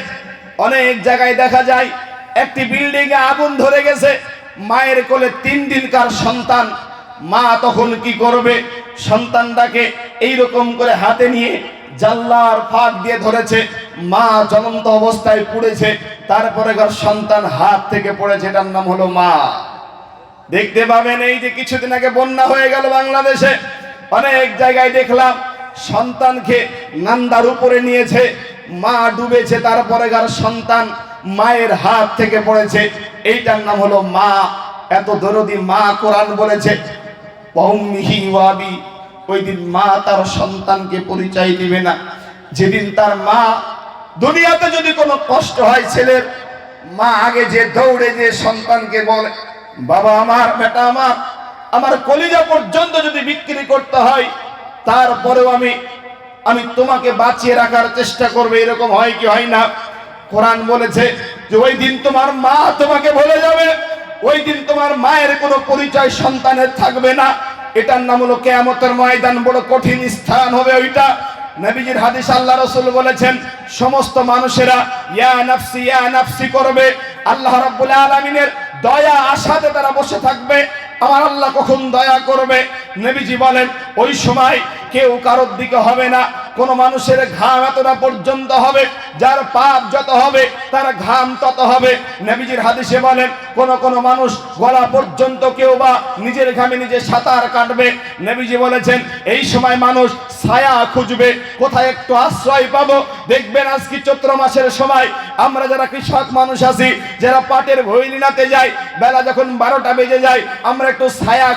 অনেক জায়গায় দেখা যায় একটি বিল্ডিং এ আগুন ধরে গেছে, মায়ের কোলে 3 দিনকার সন্তান, মা তখন কি করবে? সন্তানটাকে এইরকম করে হাতে নিয়ে জানলার ফাঁক দিয়ে ধরেছে, মা জ্বলন্ত অবস্থায় পুড়েছে, তারপরে সন্তান হাত থেকে পড়েছে, এটার নাম হলো মা। দেখতে পাবেন এই যে কিছুদিন আগে বন্যা হয়ে গেল বাংলাদেশে, অনেক জায়গায় দেখলাম সন্তানকে নান্দার উপরে নিয়েছে, মা ডুবেছে, তারপরে সন্তান মায়ের হাত থেকে পড়েছে, এইটার নাম হলো মা। এত দরদি মা। কোরআন বলেছে ওই দিন মা তার সন্তানকে পরিচয় দিবে না। যেদিন তার মা দুনিয়াতে যদি কোনো কষ্ট হয় ছেলের, মা আগে যে দৌড়ে যে সন্তানকে বলে, বাবা আমার, বেটা আমার, আমার কলিজা পর্যন্ত যদি বিক্রি করতে হয় তারপরেও আমি তোমাকে বাঁচিয়ে রাখার চেষ্টা করবে। এরকম হয় কি হয় না? কোরআন বলেছে যে ওই দিন তোমার মা তোমাকে ভুলে যাবে, ওই দিন তোমার মায়ের কোনো পরিচয় সন্তানের থাকবে না। এটার নাম হলো কিয়ামতের ময়দান, বড় কঠিন স্থান হবে ওইটা। নবীজির হাদিস, আল্লাহ রাসূল বলেছেন সমস্ত মানুষেরা ইয়া নাফসি করবে, আল্লাহ রাব্বুল আলামিনের দয়া আশাতে তারা বসে থাকবে, আমার আল্লাহ কখন দয়া করবে। নবীজি বলেন ওই সময় কেউ কারোর দিকে হবে না, কোন মানুষের ঘাম এতটা পর্যন্ত হবে, যার পাপ যত হবে তার ঘাম তত হবে। নবীজির হাদিসে বলেন কোন মানুষ গলা পর্যন্ত কেউ বা নিজের ঘামে নিজে সাঁতার কাটবে। নবীজি বলেছেন এই সময় মানুষ ছায়া খুঁজবে, কোথায় একটু আশ্রয় পাবো। দেখবেন আজকে চৈত্র মাসের সময় আমরা যারা কৃষক মানুষ আছি, যারা পাটের ভই নিতে যাই, বেলা যখন 12টা বেজে যায় আমরা একটু ছায়া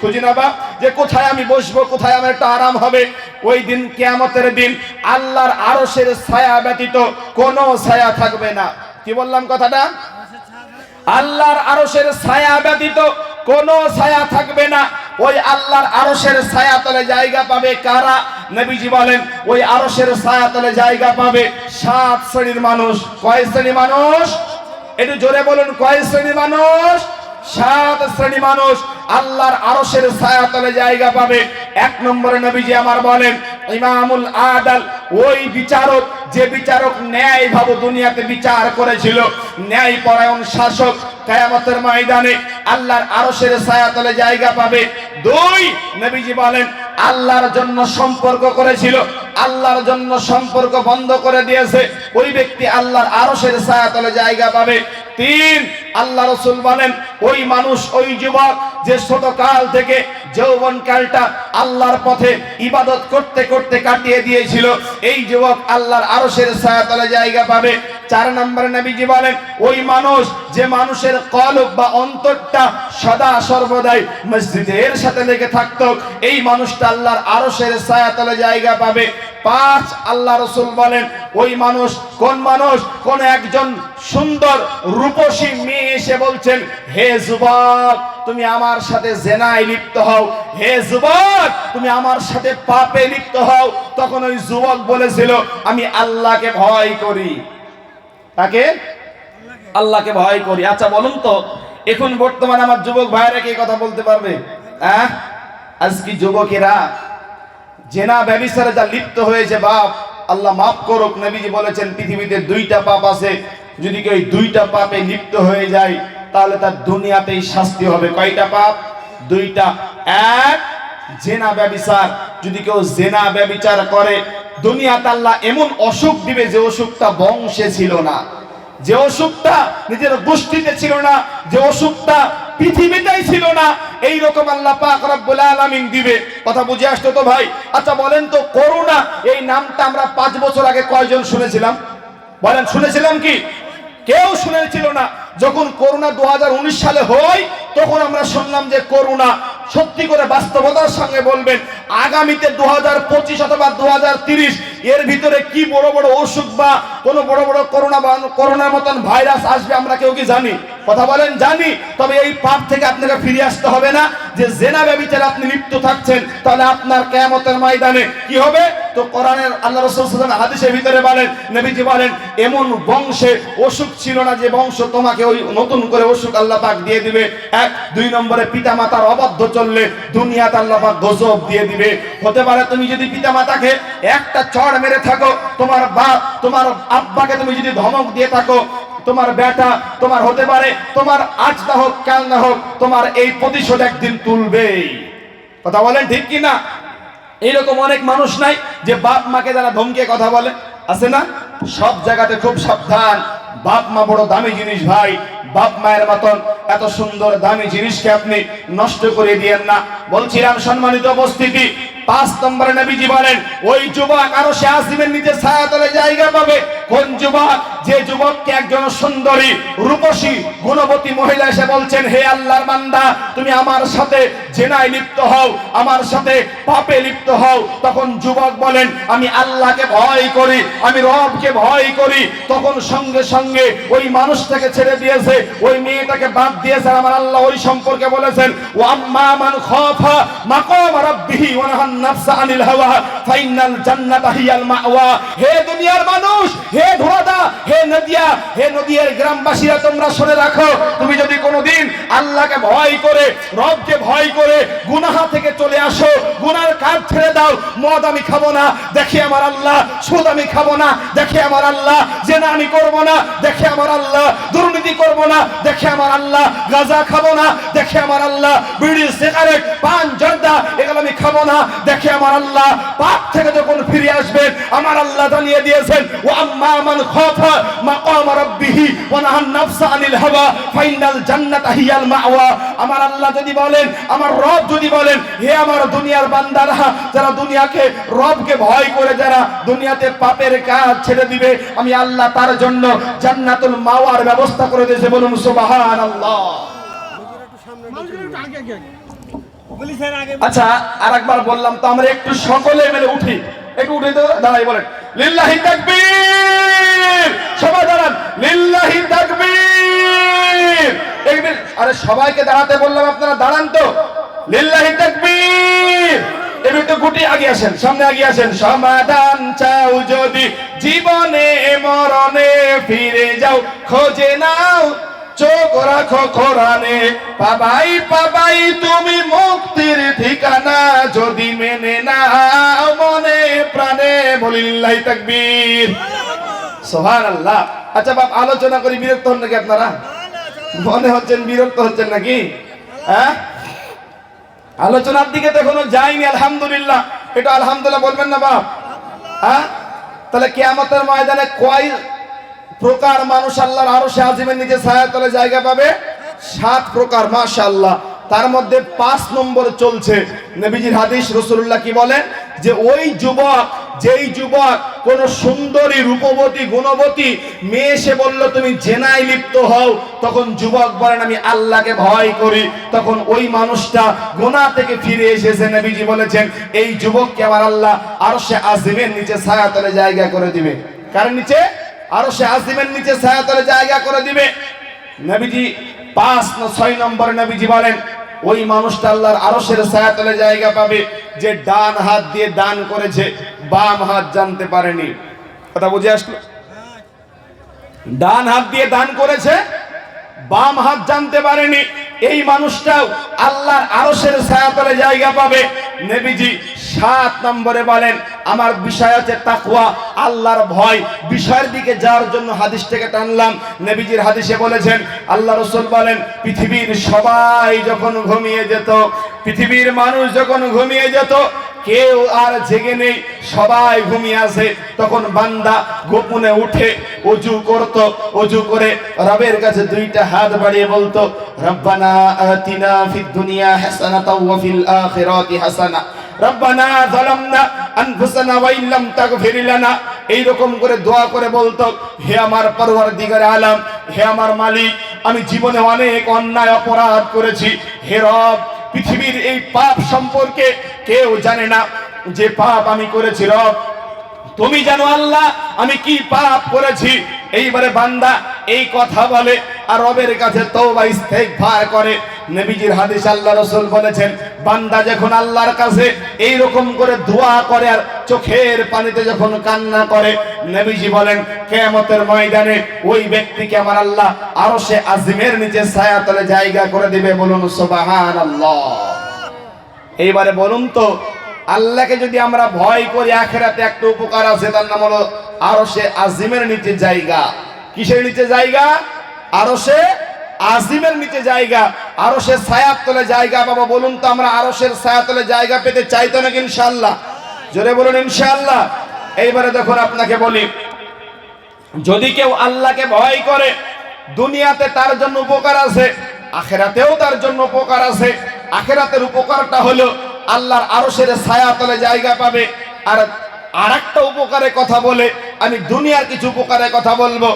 খুঁজি না বা, যে কোথায় আমি বসবো, কোথায় আমার একটু আরাম হবে। ওই দিন কিয়ামতের দিন আল্লাহর আরশের ছায়া ব্যতীত কোনো ছায়া থাকবে না। কি বললাম কথাটা? আল্লাহর আরশের ছায়া ব্যতীত কোনো ছায়া থাকবে না। ওই আল্লাহর আরশের ছায়া তলে জায়গা পাবে কারা? নবীজি বলেন ওই আরশের ছায়া তলে জায়গা পাবে 7 শ্রেণীর মানুষ। কয় শ্রেণী মানুষ? একটু জোরে বলুন, কয় শ্রেণী মানুষ? 7 শ্রেণী মানুষ আল্লাহর আরশের ছায়া তলে জায়গা পাবে। 1 নম্বরে নবীজি আমার বলেন ইমামুল আদাল, ওই বিচারক, যে বিচারক ন্যায় ভাবে দুনিয়াতে বিচার করেছিল, ন্যায় পরায়ণ শাসক, কিয়ামতের ময়দানে আল্লাহর আরশের ছায়া তলে জায়গা পাবে। 2 নবীজি বলেন আল্লাহর জন্য সম্পর্ক করেছিল, আল্লাহর জন্য সম্পর্ক বন্ধ করে দিয়েছে, ওই ব্যক্তি আল্লাহর আরশের ছায়া তলে জায়গা পাবে। 3 আল্লাহ রাসূল বলেন ওই মানুষ, ওই যুবক যে ছোটকাল থেকে যৌবনকালটা আল্লাহর পথে ইবাদত করতে করতে কাটিয়ে দিয়েছিল, এই যুবক আল্লাহর আরশের ছায়া তলে জায়গা পাবে। 4 নম্বরে নবীজি বলেন ওই মানুষ, যে মানুষের কলব বা অন্তরটা সদা সর্বদাই মসজিদের সাথে লেগে থাকতো, এই মানুষটা আল্লাহর আরশের ছায়া তলে জায়গা পাবে। 5 আল্লাহ রাসূল বলেন ওই মানুষ, কোন মানুষ? কোন একজন সুন্দর রূপসী মেয়ে এসে বলছেন হে যুবক তুমি আমার সাথে জেনায় লিপ্ত হও, হে যুবক তুমি আমার সাথে পাপে লিপ্ত হও। তখন ওই যুবক বলেছিল আমি আল্লাহকে ভয় করি। তাকে? আল্লাহকে ভয় করি। আচ্ছা বলুন তো, এখন বর্তমানে আমার যুবক ভাইরা কি কথা বলতে পারবে? আজকে যুবকেরা জেনা ব্যভিচারে যা লিপ্ত হয়েছে, বাপ আল্লাহ মাফ করুক, নবীজি বলেছেন পৃথিবীতে 2টা পাপ আছে, যদি কেউ 2টা পাপে লিপ্ত হয়ে যায় তাহলে তার দুনিয়াতেই শাস্তি হবে। কয়টা পাপ? 2টা। 1 জেনা ব্যভিচার, যদি কেউ জেনা ব্যভিচার করে দুনিয়াতে আল্লাহ এমন অসুখ দিবে যে অসুখটা বংশে ছিল না, যে অসুখটা নিজের গোষ্ঠীতে ছিল না, যে অসুখটা পৃথিবীতেই ছিল না, এই রকম আল্লাহ পাক রব্বুল আলামিন দিবে। কথা বুঝে আসতো তো ভাই? আচ্ছা বলেন তো, করোনা এই নামটা আমরা 5 বছর আগে কয়জন শুনেছিলাম? বলেন শুনেছিলাম কি? কেউ শুনেছিল না। যখন করোনা 2019 সালে হয় তখন আমরা শুনলাম যে করোনা। সত্যি করে বাস্তবতার সঙ্গে বলবেন আগামীতে 2025 অথবা 2030 এর ভিতরে কি বড় বড় অসুখ বা কোনো বড় বড় করোনার মতন ভাইরাস আসবে আমরা কেউ কি জানি? কথা বলেন জানি। তবে এই পাপ থেকে আপনাকে ফিরে আসতে হবে না, যে জেনা ব্যভিচারে আপনি লিপ্ত থাকছেন, তাহলে আপনার কিয়ামতের ময়দানে কি হবে? তো কোরআনের আল্লাহ রাসূল সাল্লাল্লাহু আলাইহি ওয়াসাল্লাম হাদিসের ভিতরে বলেন, নবীজি বলেন, এমন বংশে অসুখ ছিল না যে বংশ তোমাকে ওই নতুন করে অসুখ আল্লাহ পাক দিয়ে দিবে। এক, দুই নম্বরে পিতামাতার অবাধ্য চললে দুনিয়াতে আল্লাহ পাক গজব দিয়ে দিবে। হতে পারে তুমি যদি পিতামাতাকে একটা চড় মেরে থাকো, তোমার বাপ তোমার আব্বাকে তুমি যদি ধমক দিয়ে থাকো, তোমার বেটা তোমার হতে পারে তোমার আজ না হোক কাল না হোক তোমার এই প্রতিশোধ একদিন তুলবেই। কথা বলেন ঠিক কি না? এইরকম অনেক মানুষ নাই যে বাপ মাকে যারা ধমকে কথা বলে, আছে না? সব জায়গাতে খুব সাবধান। বাপ মা বড় দামি জিনিস ভাই। বাপ মায়ের মতন এত সুন্দর দামি জিনিসকে আপনি নষ্ট করে দিয়েন না। বলছিলাম সম্মানিত উপস্থিতি, 5 নম্বরে নবীজি বলেন, ওই যুবক আরশে আজিমের নিচে ছায়াতলে জায়গা পাবে। কোন যুবক? যে যুবককে একজন সুন্দরী রূপসী গুণবতী মহিলা এসে বলছেন, হে আল্লাহর বান্দা, তুমি আমার সাথে জেনায় লিপ্ত হও, আমার সাথে পাপে লিপ্ত হও। তখন যুবক বলেন, আমি আল্লাহকে ভয় করি, আমি রবকে ভয় করি। তখন সঙ্গে সঙ্গে ওই মানুষটাকে ছেড়ে দিয়েছে, ওই মেয়েটাকে বাদ দিয়েছে। আমার আল্লাহ ওই সম্পর্কে বলেছেন, ও আম্মা মান খাফা মাকাম রাব্বিহি ওয়া নাহান নাফসা আনিল হাওয়া ফাইনাল জান্নাতা হিয়াল মাওয়া। হে দুনিয়ার মানুষ, হে ধোঁয়াদা, হে নদিয়া, হে নদিয়ার গ্রামবাসীরা, তোমরা শুনে রাখো, তুমি যদি কোনোদিন আল্লাহকে ভয় করে রবকে ভয় করে গুনাহ থেকে চলে আসো, গুনার কাজ ছেড়ে দাও। মদ আমি খাবো না, দেখে আমার আল্লাহ। সুদ আমি খাবো না, দেখে আমার আল্লাহ। জেনা আমি করবো না, দেখে আমার আল্লাহ। দুর্নীতি করবো না, দেখে আমার আল্লাহ। গাঁজা খাবো না, দেখে আমার আল্লাহ। বিড়ি সিগারেট পান জর্দা এগুলো আমি খাবো না, দেখে আমার আল্লাহ। পাপ থেকে যখন ফিরে আসবেন আমার আল্লাহ জানিয়ে দিয়েছেন, ও আম্মা মান খাফা মাকাম রাব্বিহি ওয়া নাহান নাফসা আনিল হাওয়া ফাইনাল জান্নাতা হিয়াল মাওয়া। আমার আল্লাহ যদি বলেন, আমার রব যদি বলেন, হে আমার দুনিয়ার বান্দারা, যারা দুনিয়াকে রবকে ভয় করে যারা দুনিয়াতে পাপের কাজ ছেড়ে দিবে, আমি আল্লাহ তার জন্য জান্নাতুল মাওয়ার ব্যবস্থা করে দিয়েছে। বলুন সুবহানাল্লাহ। আচ্ছা, আরেকবার বললাম তো, আমরা একটু সকলে মিলে উঠি, একটু উঠে তো দাঁড়াই, বলেন লিল্লাহি তাকবীর। সবাই দাঁড়ান, লিল্লাহি তাকবীর। আরে সবাইকে দাঁড়াতে বললাম, আপনারা দাঁড়ান তো। লিল্লাহি তাকবীর। এবার তো গুটি আগে আসেন, সামনে আগে আসেন। সমাধান চাও যদি জীবনে মরণে, ফিরে যাও খোঁজে নাও চোখ রাখো কোরআনে, পাবাই পাবাই তুমি মুক্তির ঠিকানা, যদি মেনে নাও মনে প্রাণে। বলি লিল্লাহি তাকবীর, সুবহানাল্লাহ। আচ্ছা বাপ, আলোচনা করি, বিরক্ত হন নাকি আপনারা? মনে হচ্ছেন বিরক্ত হচ্ছেন নাকি? হ্যাঁ, আলোচনার দিকে তো এখনো যাইনি। আলহামদুলিল্লাহ, এটা আলহামদুলিল্লাহ বলবেন না বাপ? হ্যাঁ, তাহলে কিয়ামতের ময়দানে কয় প্রকার মানুষ আল্লাহর আরশে আজিমের নিচে ছায়াতলে জায়গা পাবে? 7 প্রকার। মাশাআল্লাহ। তার মধ্যে 5 নম্বর চলছে নবীজির হাদিস। রাসূলুল্লাহ কি বলেন? যে ওই যুবক, যেই যুবক কোন সুন্দরী রূপবতী গুণবতী মেয়ে এসে বলল তুমি জেনায় লিপ্ত হও, তখন যুবক বলেন আমি আল্লাহকে ভয় করি। তখন ওই মানুষটা গুনাহ থেকে ফিরে এসেছে। নবীজি বলেছেন এই যুবককে আমার আল্লাহ আরশে আজিমের নিচে ছায়াতলে জায়গা করে দিবে। কার নিচে? আরশে আজিমের নিচে ছায়াতলে জায়গা করে দিবে। নবীজি 6 নম্বরে নবীজি বলেন ওই মানুষটা আল্লাহর আরশের ছায়াতলে জায়গা পাবে যে ডান হাত দিয়ে দান করেছে, বাম হাত জানতে পারেনি। কথা বুঝে আসলো? ডান হাত দিয়ে দান করেছে, বাম হাত জানতে পারেনি। এই মানুষটাও আল্লাহর আরশের ছায়াতলে জায়গা পাবে। নবীজি 7 নম্বরে বলেন আমার বিষয় হচ্ছে তাকওয়া, আল্লাহর ভয়। বিষয়ের দিকে যাওয়ার জন্য হাদিস থেকে টানলাম। নবীজির হাদিসে বলেছেন, আল্লাহ রাসূল বলেন পৃথিবীর সবাই যখন ঘুমিয়ে যেত, পৃথিবীর মানুষ যখন ঘুমিয়ে যেত, কেউ আর জেগে নেই, সবাই ঘুমিয়ে আছে, তখন বান্দা গোপনে উঠে ওযু করত। ওযু করে রবের কাছে 2টা হাত বাড়িয়ে বলতো রব্বানা আতিনা ফিদ দুনিয়া হাসানাতাও ওয়া ফিল আখিরাতি হাসানা রব্বানা যালামনা আনফুসানা ওয়া ইল্লাম তাগফির লানা। এই রকম করে দোয়া করে বলতো, হে আমার পরওয়ারদিগার আলম, হে আমার মালিক, আমি জীবনে অনেক অন্যায় অপরাধ করেছি। হে রব, পৃথিবীর এই পাপ সম্পর্কে কেউ জানে না যে পাপ আমি করেছি। রব তুমি জানো আল্লাহ আমি কি পাপ করেছি। এইবারে বান্দা এই কথা বলে আর রবের কাছে তওবা ইস্তেগফার করে। নবীজির হাদিস আল্লাহ রাসূল বলেছেন, বান্দা যখন আল্লাহর কাছে এই রকম করে দোয়া করে আর চোখের পানিতে যখন কান্না করে, নবীজি বলেন কিয়ামতের ময়দানে ওই ব্যক্তিকে আমার আল্লাহ আরশে আজিমের নিচে ছায়াতলে জায়গা করে দিবে। বলুন সুবহানাল্লাহ। এইবারে বলুন তো, আল্লাহকে যদি আমরা ভয় করি, আখিরাতে একটা উপকার আছে, তার নাম হলো আরশে আজিমের নিচে জায়গা। কিসের নিচে জায়গা? আরশে আজিমের নিচে জায়গা, আরশের ছায়ার তলে জায়গা পাবো। বলুন তো, আমরা আরশের ছায়ার তলে জায়গা পেতে চাই তো নাকি? ইনশাআল্লাহ। জোরে বলুন ইনশাআল্লাহ। এইবারে দেখুন, আপনাকে বলি, যদি কেউ আল্লাহকে ভয় করে, দুনিয়াতে তার জন্য উপকার আছে, আখিরাতেও তার জন্য উপকার আছে। আখিরাতের উপকারটা হলো আল্লাহর আরশের ছায়া তলে জায়গা পাবে। আর আরেকটা উপকারের কথা বলে আমি দুনিয়ার কিছু উপকারের কথা বলবো।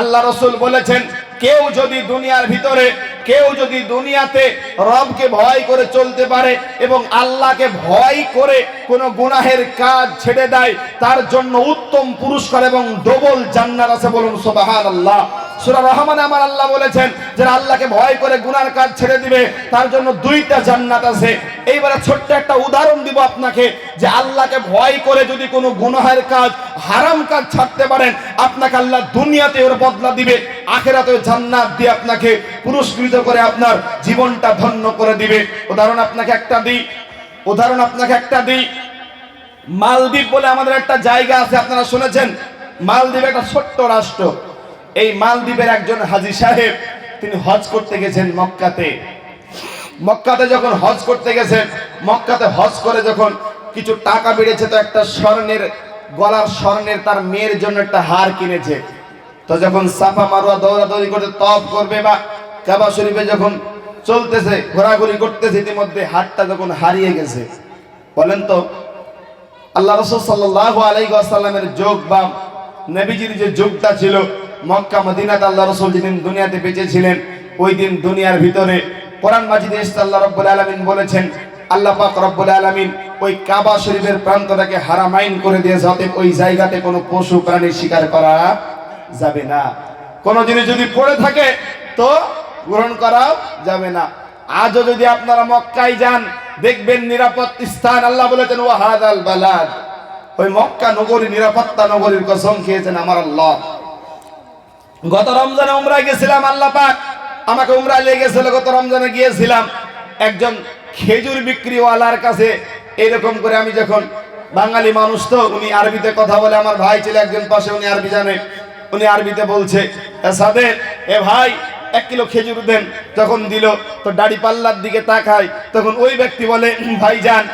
আল্লাহ রাসূল বলেছেন, কেউ যদি দুনিয়ার ভিতরে, কেউ যদি দুনিয়াতে রবকে ভয় করে চলতে পারে এবং আল্লাহকে ভয় করে কোনো গুনাহের কাজ ছেড়ে দেয়, তার জন্য উত্তম পুরস্কার এবং ডবল জান্নাত আছে। বলুন সুবহানাল্লাহ। সূরা রহমানে আমার আল্লাহ বলেছেন, যারা আল্লাহকে ভয় করে গুনার কাজ ছেড়ে দিবে, তার জন্য 2টা জান্নাত আছে। এইবারে ছোট্ট একটা উদাহরণ দিব আপনাকে, যে আল্লাহকে ভয় করে যদি কোনো গুনাহের কাজ, হারাম কাজ ছাড়তে পারেন, আপনাকে আল্লাহ দুনিয়াতে ওর বদলা দিবে, আখিরাতেও জান্নাত দিয়ে আপনাকে পুরস্কৃত করে আপনার জীবনটা ধন্য করে দিবে। উদাহরণ আপনাকে একটা দিই। মালদ্বীপ বলে আমাদের একটা জায়গা আছে, আপনারা শুনেছেন? মালদ্বীপ একটা ছোট্ট রাষ্ট্র। এই মালদ্বীপের একজন হাজী সাহেব, তিনি হজ করতে গেছেন মক্কাতে যখন হজ করতে গেছেন, মক্কাতে হজ করে যখন কিছু টাকা বেড়েছে, তো একটা গলার স্বর্ণের তার মেয়ের জন্য একটা হার কিনেছে। তো যখন সাফা মারওয়া দৌড়াদৌড়ি করতে তওয়াফ করবে বা কাবা শরীফে যখন চলতেছে, ঘোরাঘুরি করতেছে, ইতিমধ্যে হারটা যখন হারিয়ে গেছে। বলেন তো, আল্লাহ রাসূল সাল্লাল্লাহু আলাইহি ওয়াসাল্লামের যোগ বা নবীজির যে যুগটা ছিল, মক্কা মদিনাতে আল্লাহ রাসূল যেদিন দুনিয়াতে বেঁচে ছিলেন, ওই দিন দুনিয়ার ভিতরে কোরআন মাজিদে আল্লাহ রাব্বুল আলামিন বলেছেন, আল্লাহ পাক রব্বুল আলামিন ওই কাবা শরীফের প্রান্তটাকে হারামাইন করে দিয়েছে। অতএব ওই জায়গাতে কোনো পশু প্রাণী শিকার করা যাবে না। কোন জিনিস যদি পড়ে থাকে তো গ্রহণ করা যাবে না। আজও যদি আপনারা মক্কায় যান, দেখবেন নিরাপদ স্থান। আল্লাহ বলেছেন, ওয়া হাদাল বালাদ, ওই মক্কা নগরী নিরাপত্তা নগরীর কসম খেয়েছেন আমার আল্লাহ। গত রমজানে উমরায় গেছিলাম, আল্লাহ পাক আমাকে উমরায় নিয়ে গেছিল। গত রমজানে গিয়েছিলাম, একজন খেজুর বিক্রিওয়ালার কাছে এরকম করে, আমি যখন বাঙালি মানুষ তো, উনি আরবিতে কথা বলে, আমার ভাই ছিল একজন পাশে, উনি আরবি জানে, উনি আরবিতে বলছে, সাদের এ ভাই 1 কিলো খেজুর দেন। যখন দিল, তো দাড়ি পাল্লার দিকে তাকায়, তখন ওই ব্যক্তি বলে, ভাইজান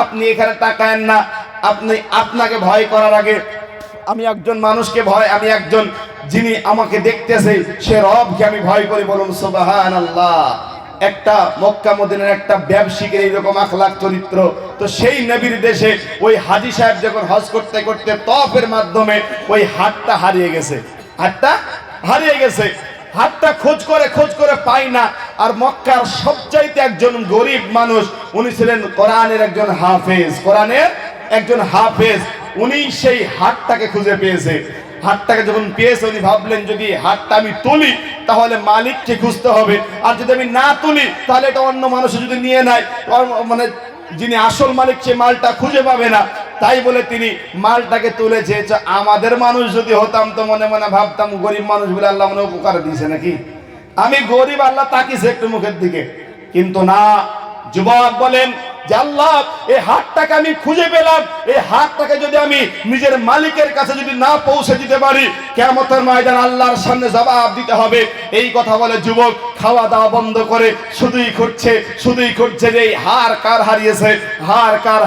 আপনি এখানে তাকায়েন না, আপনাকে ভয় করার আগে আমি একজন মানুষকে আমি একজন যিনি আমাকে দেখতেছে, সে রবকে আমি ভয় করি। বলুন সুবহানাল্লাহ। একটা মক্কা মদিনার একটা ব্যবসায়ীর এইরকম আখলাক চরিত্র। তো সেই নবীর দেশে ওই হাজী সাহেব যখন হজ করতে করতে তওয়াফের মাধ্যমে ওই হাতটা হারিয়ে গেছে, হাতটা খোঁজ করে পায় না। আর মক্কার সবচাইতে একজন গরিব মানুষ, উনি ছিলেন কোরআনের একজন হাফেজ, উনি সেই হাতটাকে খুঁজে পেয়েছে। হাতটাকে যখন পেয়েছে, উনি ভাবলেন, যদি হাতটা আমি তুলি তাহলে মালিককে খুঁজতে হবে, আর যদি আমি না তুলি তাহলে এটা অন্য মানুষ যদি নিয়ে নেয়, মানে যিনি আসল মালিক সে মালটা খুঁজে পাবে না। তাই বলে তিনি মালটাকে তুলেছে। আমাদের মানুষ যদি হতাম তো মনে মনে ভাবতাম, গরিব মানুষ বলে আল্লাহ মনে উপকার দিয়েছে নাকি, আমি গরিব, আল্লাহ তাকিয়েছে একটু মুখের দিকে। কিন্তু না, যুবক বলেন যে আল্লাহ, এই হাতটাকে আমি খুঁজে পেলাম, এই হাতটাকে যদি আমি নিজের মালিকের কাছে যদি না পৌঁছে দিতে পারি, কিয়ামতের ময়দানে আল্লাহর সামনে জবাব দিতে হবে। এই কথা বলে যুবক খাওয়া দাওয়া বন্ধ করে শুধুই খুঁজছে যে এই হার কার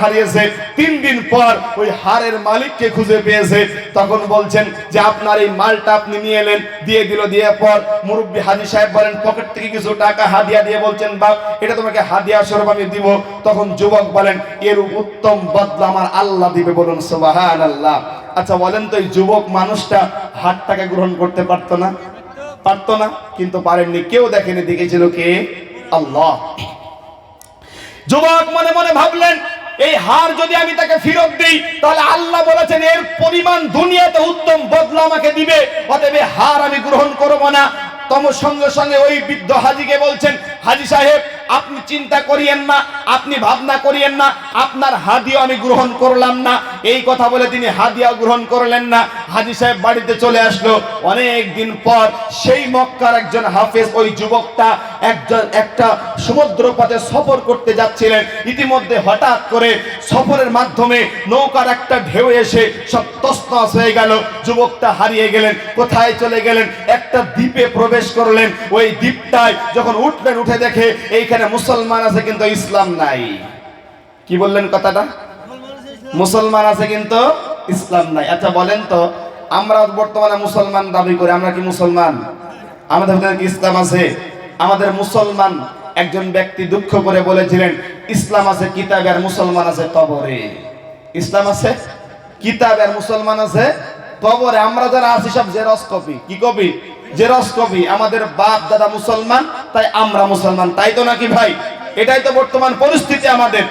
হারিয়েছে। 3 দিন পর ওই হারের মালিককে খুঁজে পেয়েছে। তখন বলছেন যে আপনার এই মালটা আপনি নিয়ে এলেন, দিয়ে দিল। দিয়ে পর মুরব্বী হাজী সাহেব বলেন, পকেট থেকে কিছু টাকা হাদিয়া দিয়ে বলছেন, বাপ এটা তোমাকে হাদিয়া স্বরূপ আমি দিব। তখন যুবক বলেন, এর উত্তম বদলা আমার আল্লাহ দিবে। বলুন সুবহানাল্লাহ। আচ্ছা বলেন তো, এই যুবক মানুষটা হাতটাকে গ্রহণ করতে পারতো না? কিন্তু পারেননি। কেউ দেখেনি, দেখেছিল কে? আল্লাহ। যুবক মনে মনে ভাবলেন, এই হার যদি আমি তাকে ফেরত দিই তাহলে আল্লাহ বলেছেন এর পরিমাণ দুনিয়াতে উত্তম বদলা আমাকে দিবে, অতএব হার আমি গ্রহণ করব না। সঙ্গে সঙ্গে ওই বৃদ্ধ হাজীকে বলছেন, হাজী সাহেব আপনি চিন্তা করিয়েন না, আপনি ভাবনা করিয়েন না, আপনার হাদিয়া আমি গ্রহণ করলাম না। এই কথা বলে তিনি হাদিয়া গ্রহণ করলেন না। হাজী সাহেব বাড়িতে চলে আসলো। অনেক দিন পর সেই মক্কার একজন হাফেজ ওই যুবকটা একটা সমুদ্র পথে সফর করতে যাচ্ছিলেন। ইতিমধ্যে হঠাৎ করে সফরের মাধ্যমে নৌকার একটা ঢেউ এসে সব তছনছ হয়ে গেল। যুবকটা হারিয়ে গেলেন, কোথায় চলে গেলেন? একটা দ্বীপে প্রবেশ করলেন। ওই দ্বীপটায় যখন উঠলেন, উঠে দেখে এইখানে মুসলমান আছে কিন্তু ইসলাম নাই। কি বললেন কথাটা? মুসলমান আছে কিন্তু ইসলাম নাই। আচ্ছা বলেন তো, আমরা বর্তমানে মুসলমান দাবি করি, আমরা কি মুসলমান? আমাদের ভিতরে কি ইসলাম আছে? আমাদের মুসলমান একজন ব্যক্তি দুঃখ করে বলেছিলেন, ইসলাম আছে কিতাবে আর মুসলমান আছে কবরে। ইসলাম আছে কিতাবে আর মুসলমান আছে কবরে। আমরা যারা আছি সব জেরক্স কপি। কি কপি? Xerox copy. আমাদের বাপ দাদা মুসলমান, তাই আমরা মুসলমান, তাই তো নাকি ভাই? এটাই তো বর্তমান পরিস্থিতি আমাদের।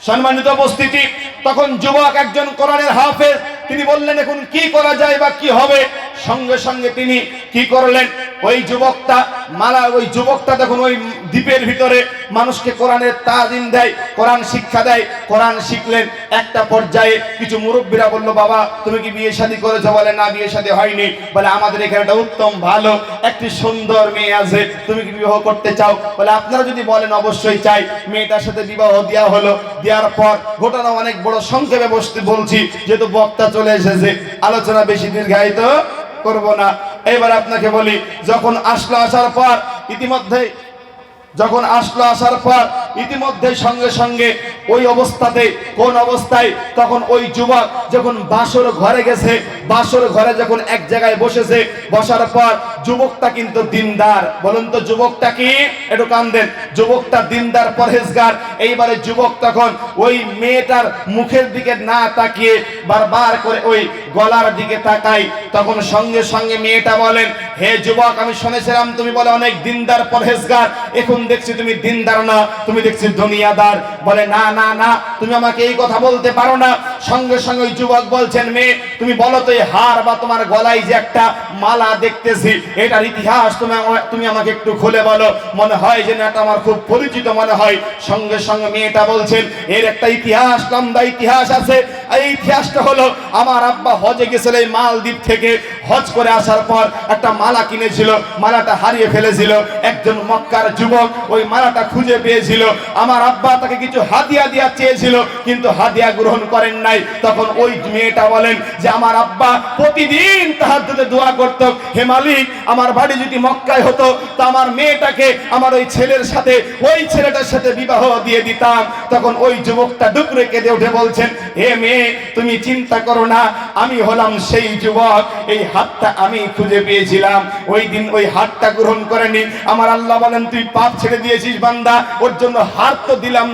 সম্মানিত উপস্থিতি, তখন যুবক একজন কোরআনের হাফেজ, তিনি বললেন এখন কি করা যায় বা কি হবে? সঙ্গে সঙ্গে তিনি কি করলেন, ওই যুবকটা দেখুন ওই দ্বীপের ভিতরে মানুষকে কোরআনের তালিম দেয়, কোরআন শিক্ষা দেয়। কোরআন শিখলেন। একটা পর্যায়ে কিছু মুরব্বীরা বলল, বাবা তুমি কি বিয়ে শাদী করেছো? বলে না, বিয়ে শাদী হয়নি। বলে আমাদের এখানে একটা উত্তম ভালো একটি সুন্দর মেয়ে আছে, তুমি কি বিবাহ করতে চাও? বলে আপনারা যদি বলেন অবশ্যই চাই। মেয়েটার সাথে বিবাহ দেওয়া হলো। দেওয়ার পর ঘটনা অনেক বড়, সংক্ষেপে বলছি যেহেতু বক্তা চলে এসেছে, আলোচনা বেশি দীর্ঘায়িত করব না। এবার আপনাকে বলি, যখন আসার পর ইতিমধ্যে সঙ্গে সঙ্গে ওই অবস্থাতে, কোন অবস্থায়? তখন ওই যুবক যখন বাসর ঘরে গেছে, বাসর ঘরে যখন এক জায়গায় বসেছে, বসার পর যুবকটা কিন্তু দিনদার। বলুন তো যুবকটা কি? একটু কান দেন। যুবকটা দিনদার, পরহেজগার। এইবারে যুবক তখন ওই মেয়েটার মুখের দিকে না তাকিয়ে বারবার করে ওই গলার দিকে তাকায়। তখন সঙ্গে সঙ্গে মেয়েটা বলেন, হে যুবক, আমি শুনেছিলাম তুমি বলে অনেক দিনদার পরহেজগার, এখন দেখছি তুমি দিনদার না, তুমি দেখছি দুনিয়াদার। বলে না না না, তুমি আমাকে এই কথা বলতে পারো না। সঙ্গে সঙ্গে ওই যুবক বলছেন, মেয়ে তুমি বলো তো, এই হার বা তোমার গলায় যে একটা মালা দেখতেছি, এটার ইতিহাস তুমি আমাকে একটু খুলে বলো। মনে হয় যে এটা আমার খুব পরিচিত মনে হয়। সঙ্গে সঙ্গে মেয়েটা বলছেন, এর একটা ইতিহাস, লম্বা ইতিহাস আছে। এই ইতিহাসটা হলো, আমার আব্বা হজে গেছিল এই মালদ্বীপ থেকে। হজ করে আসার পর একটা মালা কিনেছিল, মালাটা হারিয়ে ফেলেছিল। একজন মক্কার যুবক ওই মালাটা খুঁজে পেয়েছিল। আমার আব্বা তাকে কিছু হাদিয়া দেওয়া চেয়েছিল, কিন্তু হাদিয়া গ্রহণ করেন নাই। তখন ওই মেয়েটা বলেন যে আমার আব্বা প্রতিদিন তাহাজ্জুদে দোয়া করত, হে মালিক, আমার বাড়ি যদি মক্কায় হতো তা আমার মেয়েটাকে আমার ওই ছেলেটার সাথে বিবাহ দিয়ে দিতাম। তখন ওই যুবকটা ডুকরে কেঁদে উঠে বলছেন, হে মেয়ে, তুমি চিন্তা করো না, আমি হলাম সেই যুবক। এই হাতটা আমি খুঁজে পেয়েছিলাম, ওই দিন ওই হাতটা গ্রহণ করেনি। আমার আল্লাহ বলেন, তুই পাপ ছেড়ে দিয়েছিস বান্দা, ওর জন্য হাত তো দিলাম,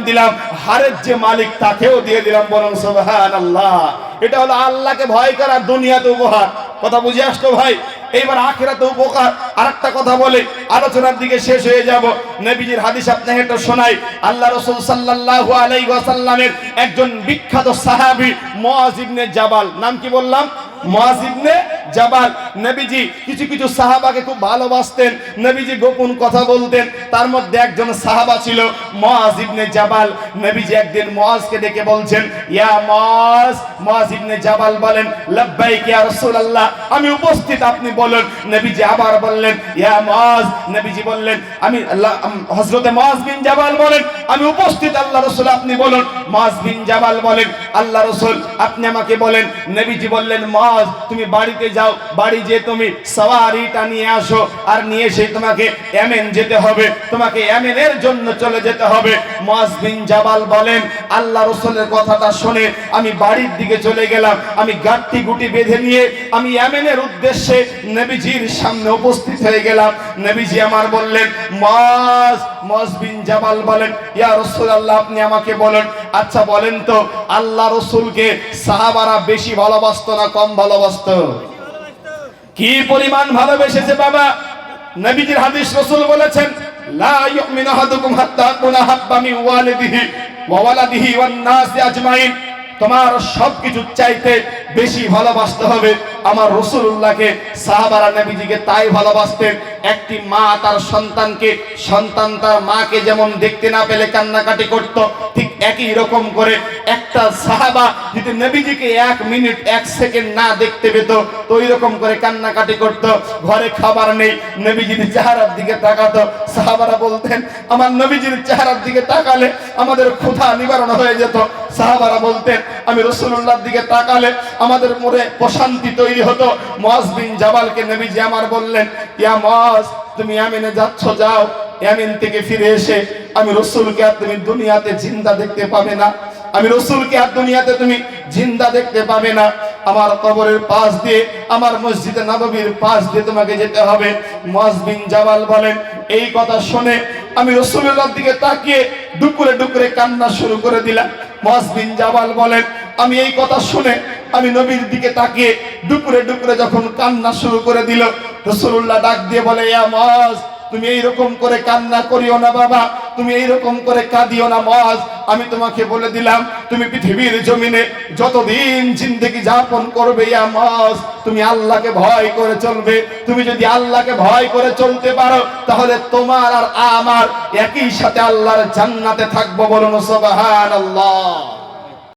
হারের যে মালিক তাকেও দিয়ে দিলাম। বরং সুবহানাল্লাহ। এটা হলো আল্লাহকে ভয় করা দুনিয়াতে উপহার। কথা বুঝে আসতো ভাই? এইবার আখিরাতে উপকার। আরেকটা কথা বলে আলোচনার দিকে শেষ হয়ে যাব। নবীজির হাদিস আপনাকে একটা শোনাই। আল্লাহ রাসূল সাল্লাল্লাহু আলাইহি ওয়াসাল্লামের একজন বিখ্যাত সাহাবী মুআয ইবনে জাবাল, নাম কি বললাম? মুআয ইবনে জাবাল। নবীজি কিছু কিছু সাহাবাকে খুব ভালোবাসতেন, নবীজি গোপন কথা বলতেন। তার মধ্যে একজন সাহাবা ছিল মুআয ইবনে জাবাল। নবীজি একদিন মুআযকে ডেকে বলছেন, ইয়া মুআয। মুআয ইবনে জাবাল বলেন, লাব্বাইক ইয়া রাসূলুল্লাহ, আমি উপস্থিত, আপনি বলুন। নবীজি আবার বললেন, ইয়া মুআয। নবীজি বললেন, হযরতে মুআয বিন জাবাল বলেন, আমি উপস্থিত আল্লাহ রাসূল, আপনি বলুন। মুআয বিন জাবাল বলেন, আল্লাহ রাসূল আপনি আমাকে বলেন। নবীজি বললেন, মুআয তুমি বাড়িতে যাও, বাড়ি যে তুমি সওয়ারিটা নিয়ে আসো, আর নিয়ে এসে তোমাকে ইয়েমেন যেতে হবে, তোমাকে ইয়েমেনের জন্য চলে যেতে হবে। মুআয বিন জাবাল বলেন, আল্লাহ রাসূলের কথাটা শুনে আমি বাড়ির দিকে চলে গেলাম। আমি গাঁটটি গুটি বেঁধে নিয়ে আমি ইয়েমেনের উদ্দেশ্যে নবীজির সামনে উপস্থিত হয়ে গেলাম। নবীজি আমার বললেন, মুআয বিন জাবাল বলেন, ইয়া রাসূলুল্লাহ আপনি আমাকে বলেন, আচ্ছা বলেন তো, আল্লাহ রাসূলকে সাহাবারা বেশি ভালোবাসতো না কম ভালোবাসতো? কি পরিমাণ ভালোবেসেছে বাবা! নবীজির হাদিস, রাসূল বলেছেন, লা ইউমিনু আহাদুকুম হাত্তা আকুনা হাব্বা মিন ওয়ালিদিহি ওয়া ওয়ালাদিহি ওয়ান নাসি আজমাইন। তোমার সবকিছু চাইতে বেশি ভালোবাসতে হবে আমার রাসূলুল্লাহকে। সাহাবারা নবীজিকে তাই ভালোবাসতেন। একটি মা তার সন্তানকে, সন্তান তার মাকে যেমন দেখতে না পেলে কান্নাকাটি করত, ঠিক একই রকম করে একটা সাহাবা যদি নবীজিকে 1 মিনিট 1 সেকেন্ড না দেখতে পেত তো ওই রকম করে কান্নাকাটি করত। ঘরে খাবার নেই, নবীজির চেহারার দিকে তাকাতো। সাহাবারা বলতেন আমার নবীজির চেহারার দিকে তাকালে আমাদের ক্ষুধা নিবারণ হয়ে যেত। সাহাবারা বলতেন আমি রাসূলুল্লাহর দিকে তাকালে আমাদের মনে প্রশান্তি তৈরি হতো। মুআজ বিন জাবালকে নবীজি আমার বললেন, ইয়া মুআজ, তুমি ইয়ামেনে যাচ্ছ, যাও। ইয়ামেন থেকে ফিরে এসে আমি রাসূলকে আর তুমি দুনিয়াতে জিন্দা দেখতে পাবে না। আমি রাসূলকে আর দুনিয়াতে তুমি জিন্দা দেখতে পাবে না। আমার কবরের পাশ দিয়ে, আমার মসজিদে নববীর পাশ দিয়ে তোমাকে যেতে হবে। মুআজ বিন জাবাল বলেন, এই কথা শুনে আমি রাসূলুল্লাহর দিকে তাকিয়ে ডুকরে ডুকরে কান্না শুরু করে দিলাম। মুআজ বিন জাবাল বলেন, আমি এই কথা শুনে আমি নবীর দিকে তাকিয়ে ডুকরে ডুকরে যখন কান্না শুরু করে দিল, রাসূলুল্লাহ ডাক দিয়ে বলে, ইয়া মুআজ, তুমি এইরকম করে কান্না করিও না বাবা, তুমি এইরকম করে কাঁদিও না মুআজ। আমি তোমাকে বলে দিলাম তুমি পৃথিবীর জমিনে যতদিন জিন্দেগি যাপন করবে ইয়া মুআজ, তুমি আল্লাহকে ভয় করে চলবে। তুমি যদি আল্লাহকে ভয় করে চলতে পারো তাহলে তোমার আর আমার একই সাথে আল্লাহর জান্নাতে থাকবো। বলুন সুবহানাল্লাহ।